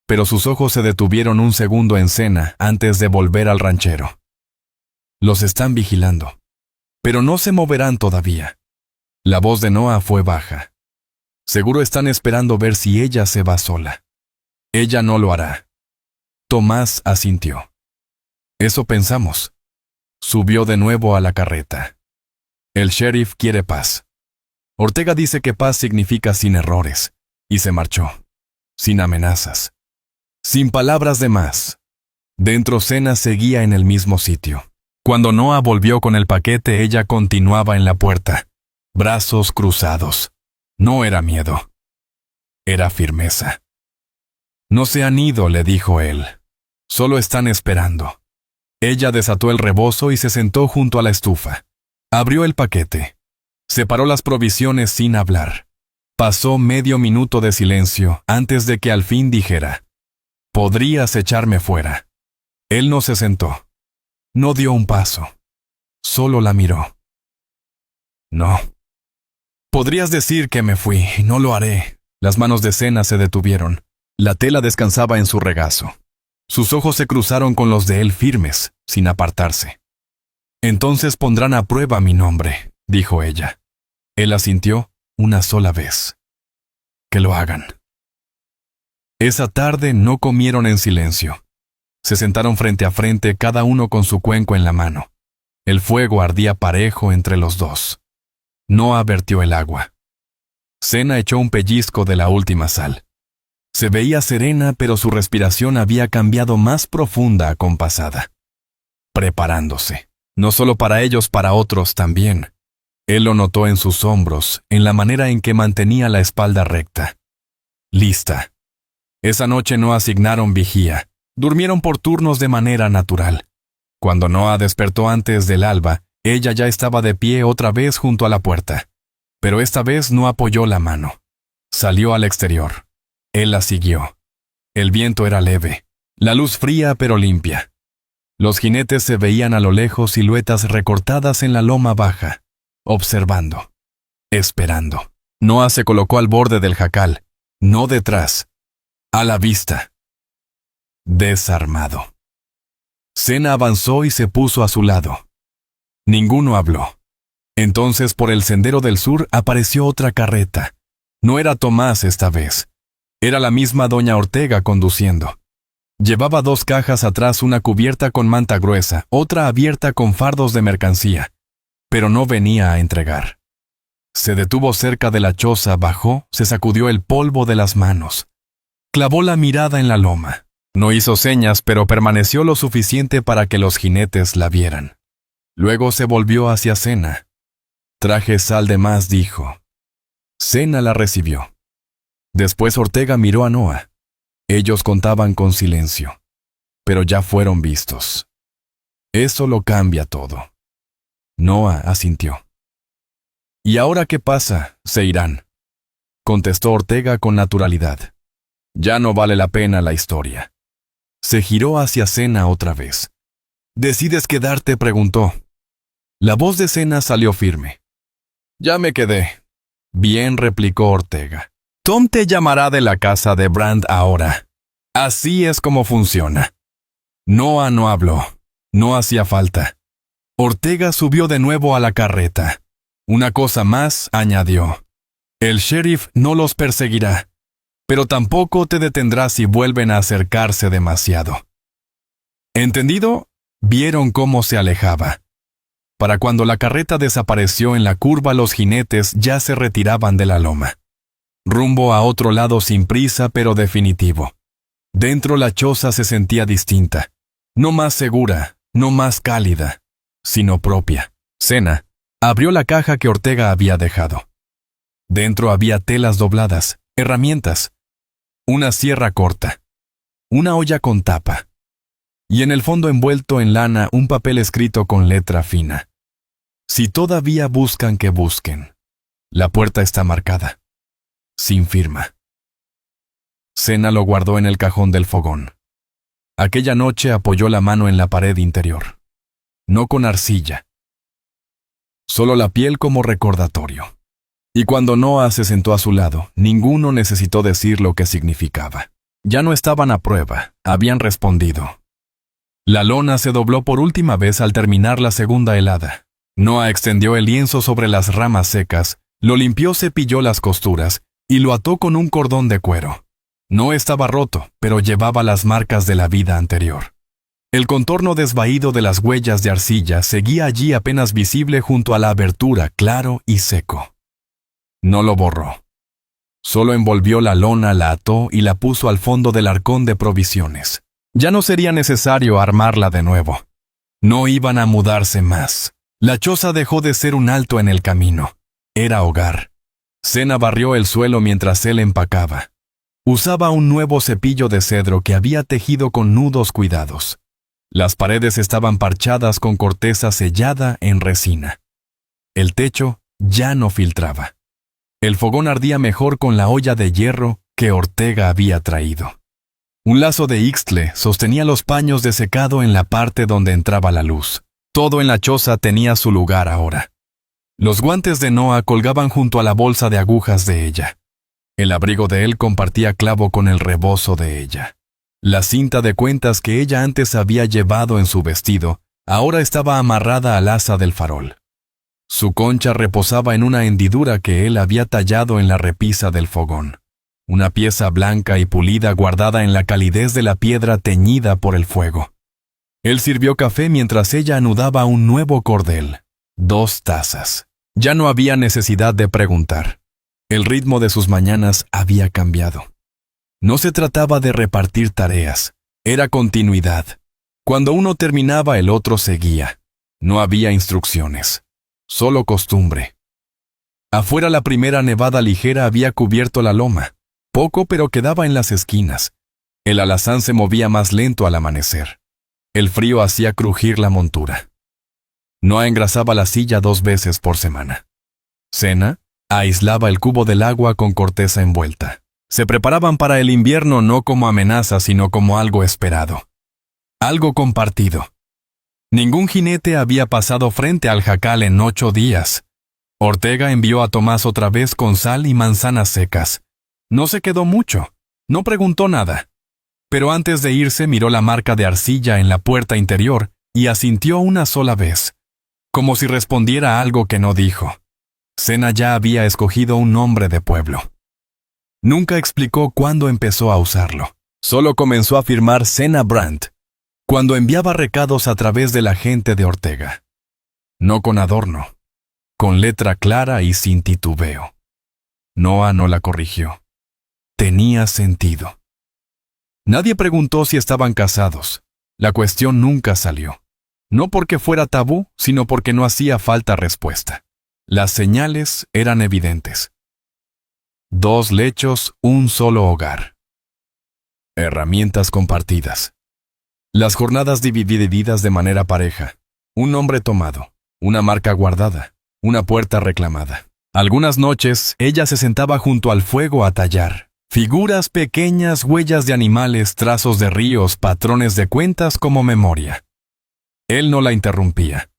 pero sus ojos se detuvieron un segundo en Sena antes de volver al ranchero. «Los están vigilando, pero no se moverán todavía». La voz de Noah fue baja. «Seguro están esperando ver si ella se va sola. Ella no lo hará». Tomás asintió. «Eso pensamos». Subió de nuevo a la carreta. «El sheriff quiere paz. Ortega dice que paz significa sin errores», y se marchó, sin amenazas, sin palabras de más. Dentro Sena seguía en el mismo sitio. Cuando Noah volvió con el paquete, ella continuaba en la puerta, brazos cruzados. No era miedo, era firmeza. «No se han ido», le dijo él. «Solo están esperando». Ella desató el rebozo y se sentó junto a la estufa. Abrió el paquete. Separó las provisiones sin hablar. Pasó medio minuto de silencio antes de que al fin dijera: «Podrías echarme fuera». Él no se sentó. No dio un paso. Solo la miró. «No. Podrías decir que me fui, y no lo haré». Las manos de Sena se detuvieron. La tela descansaba en su regazo. Sus ojos se cruzaron con los de él firmes, sin apartarse. «Entonces pondrán a prueba mi nombre», dijo ella. Él asintió una sola vez. «Que lo hagan». Esa tarde no comieron en silencio. Se sentaron frente a frente, cada uno con su cuenco en la mano. El fuego ardía parejo entre los dos. Noah vertió el agua. Sena echó un pellizco de la última sal. Se veía serena, pero su respiración había cambiado, más profunda, acompasada. Preparándose. No solo para ellos, para otros también. Él lo notó en sus hombros, en la manera en que mantenía la espalda recta. Lista. Esa noche no asignaron vigía. Durmieron por turnos de manera natural. Cuando Noah despertó antes del alba, ella ya estaba de pie otra vez junto a la puerta. Pero esta vez no apoyó la mano. Salió al exterior. Él la siguió. El viento era leve, la luz fría pero limpia. Los jinetes se veían a lo lejos, siluetas recortadas en la loma baja, observando, esperando. Noah se colocó al borde del jacal, no detrás, a la vista. Desarmado. Sena avanzó y se puso a su lado. Ninguno habló. Entonces por el sendero del sur apareció otra carreta. No era Tomás esta vez. Era la misma doña Ortega conduciendo. Llevaba 2 cajas atrás, una cubierta con manta gruesa, otra abierta con fardos de mercancía. Pero no venía a entregar. Se detuvo cerca de la choza, bajó, se sacudió el polvo de las manos. Clavó la mirada en la loma. No hizo señas, pero permaneció lo suficiente para que los jinetes la vieran. Luego se volvió hacia Senna. Traje sal de más, dijo. Senna la recibió. Después Ortega miró a Noah. Ellos contaban con silencio, pero ya fueron vistos. Eso lo cambia todo. Noah asintió. ¿Y ahora qué pasa? Se irán, contestó Ortega con naturalidad. Ya no vale la pena la historia. Se giró hacia Senna otra vez. ¿Decides quedarte?, preguntó. La voz de Senna salió firme. Ya me quedé. Bien, replicó Ortega. Tom te llamará de la casa de Brand ahora. Así es como funciona. Noah no habló. No hacía falta. Ortega subió de nuevo a la carreta. Una cosa más, añadió. El sheriff no los perseguirá, pero tampoco te detendrá si vuelven a acercarse demasiado. ¿Entendido? Vieron cómo se alejaba. Para cuando la carreta desapareció en la curva, los jinetes ya se retiraban de la loma. Rumbo a otro lado sin prisa, pero definitivo. Dentro la choza se sentía distinta. No más segura, no más cálida, sino propia. Senna abrió la caja que Ortega había dejado. Dentro había telas dobladas, herramientas, una sierra corta, una olla con tapa, y en el fondo envuelto en lana un papel escrito con letra fina. Si todavía buscan, que busquen. La puerta está marcada, sin firma. Senna lo guardó en el cajón del fogón. Aquella noche apoyó la mano en la pared interior. No con arcilla. Solo la piel como recordatorio. Y cuando Noah se sentó a su lado, ninguno necesitó decir lo que significaba. Ya no estaban a prueba, habían respondido. La lona se dobló por última vez al terminar la segunda helada. Noah extendió el lienzo sobre las ramas secas, lo limpió, cepilló las costuras y lo ató con un cordón de cuero. No estaba roto, pero llevaba las marcas de la vida anterior. El contorno desvaído de las huellas de arcilla seguía allí apenas visible junto a la abertura, claro y seco. No lo borró. Solo envolvió la lona, la ató y la puso al fondo del arcón de provisiones. Ya no sería necesario armarla de nuevo. No iban a mudarse más. La choza dejó de ser un alto en el camino. Era hogar. Senna barrió el suelo mientras él empacaba. Usaba un nuevo cepillo de cedro que había tejido con nudos cuidados. Las paredes estaban parchadas con corteza sellada en resina. El techo ya no filtraba. El fogón ardía mejor con la olla de hierro que Ortega había traído. Un lazo de ixtle sostenía los paños de secado en la parte donde entraba la luz. Todo en la choza tenía su lugar ahora. Los guantes de Noah colgaban junto a la bolsa de agujas de ella. El abrigo de él compartía clavo con el rebozo de ella. La cinta de cuentas que ella antes había llevado en su vestido, ahora estaba amarrada al asa del farol. Su concha reposaba en una hendidura que él había tallado en la repisa del fogón. Una pieza blanca y pulida guardada en la calidez de la piedra teñida por el fuego. Él sirvió café mientras ella anudaba un nuevo cordel. 2 tazas. Ya no había necesidad de preguntar. El ritmo de sus mañanas había cambiado. No se trataba de repartir tareas, era continuidad. Cuando uno terminaba, el otro seguía. No había instrucciones, solo costumbre. Afuera la primera nevada ligera había cubierto la loma, poco pero quedaba en las esquinas. El alazán se movía más lento al amanecer. El frío hacía crujir la montura. Noah engrasaba la silla 2 veces por semana. Senna aislaba el cubo del agua con corteza envuelta. Se preparaban para el invierno no como amenaza, sino como algo esperado. Algo compartido. Ningún jinete había pasado frente al jacal en 8 días. Ortega envió a Tomás otra vez con sal y manzanas secas. No se quedó mucho. No preguntó nada. Pero antes de irse miró la marca de arcilla en la puerta interior y asintió una sola vez, como si respondiera a algo que no dijo. Senna ya había escogido un nombre de pueblo. Nunca explicó cuándo empezó a usarlo. Solo comenzó a firmar Senna Brand, cuando enviaba recados a través de la gente de Ortega. No con adorno, con letra clara y sin titubeo. Noah no la corrigió. Tenía sentido. Nadie preguntó si estaban casados. La cuestión nunca salió. No porque fuera tabú, sino porque no hacía falta respuesta. Las señales eran evidentes. 2 lechos, un solo hogar. Herramientas compartidas. Las jornadas divididas de manera pareja. Un nombre tomado, una marca guardada, una puerta reclamada. Algunas noches, ella se sentaba junto al fuego a tallar. Figuras pequeñas, huellas de animales, trazos de ríos, patrones de cuentas como memoria. Él no la interrumpía.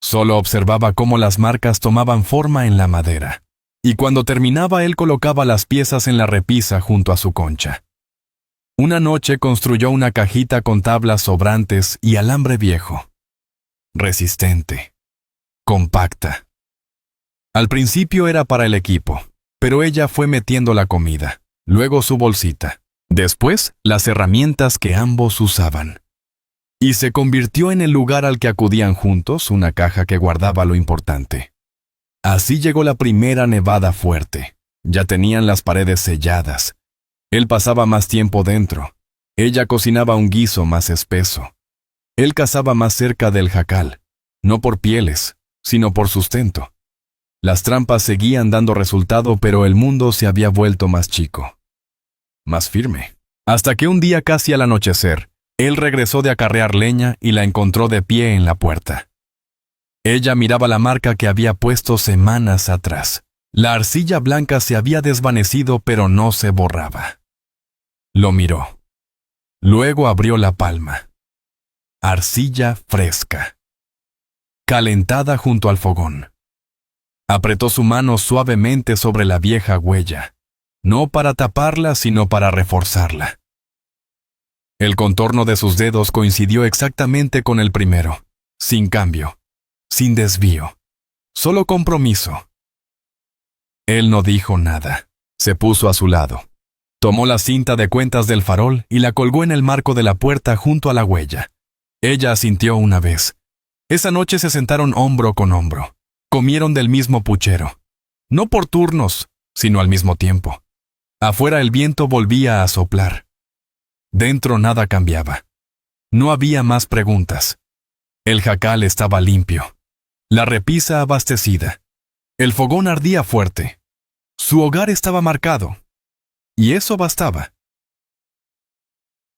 Solo observaba cómo las marcas tomaban forma en la madera. Y cuando terminaba, él colocaba las piezas en la repisa junto a su concha. Una noche construyó una cajita con tablas sobrantes y alambre viejo. Resistente. Compacta. Al principio era para el equipo, pero ella fue metiendo la comida. Luego su bolsita. Después, las herramientas que ambos usaban. Y se convirtió en el lugar al que acudían juntos, una caja que guardaba lo importante. Así llegó la primera nevada fuerte. Ya tenían las paredes selladas. Él pasaba más tiempo dentro. Ella cocinaba un guiso más espeso. Él cazaba más cerca del jacal, no por pieles, sino por sustento. Las trampas seguían dando resultado, pero el mundo se había vuelto más chico, más firme. Hasta que un día casi al anochecer, él regresó de acarrear leña y la encontró de pie en la puerta. Ella miraba la marca que había puesto semanas atrás. La arcilla blanca se había desvanecido, pero no se borraba. Lo miró. Luego abrió la palma. Arcilla fresca. Calentada junto al fogón. Apretó su mano suavemente sobre la vieja huella, no para taparla, sino para reforzarla. El contorno de sus dedos coincidió exactamente con el primero, sin cambio, sin desvío, solo compromiso. Él no dijo nada. Se puso a su lado. Tomó la cinta de cuentas del farol y la colgó en el marco de la puerta junto a la huella. Ella asintió una vez. Esa noche se sentaron hombro con hombro. Comieron del mismo puchero. No por turnos, sino al mismo tiempo. Afuera el viento volvía a soplar. Dentro nada cambiaba. No había más preguntas. El jacal estaba limpio. La repisa abastecida. El fogón ardía fuerte. Su hogar estaba marcado. Y eso bastaba.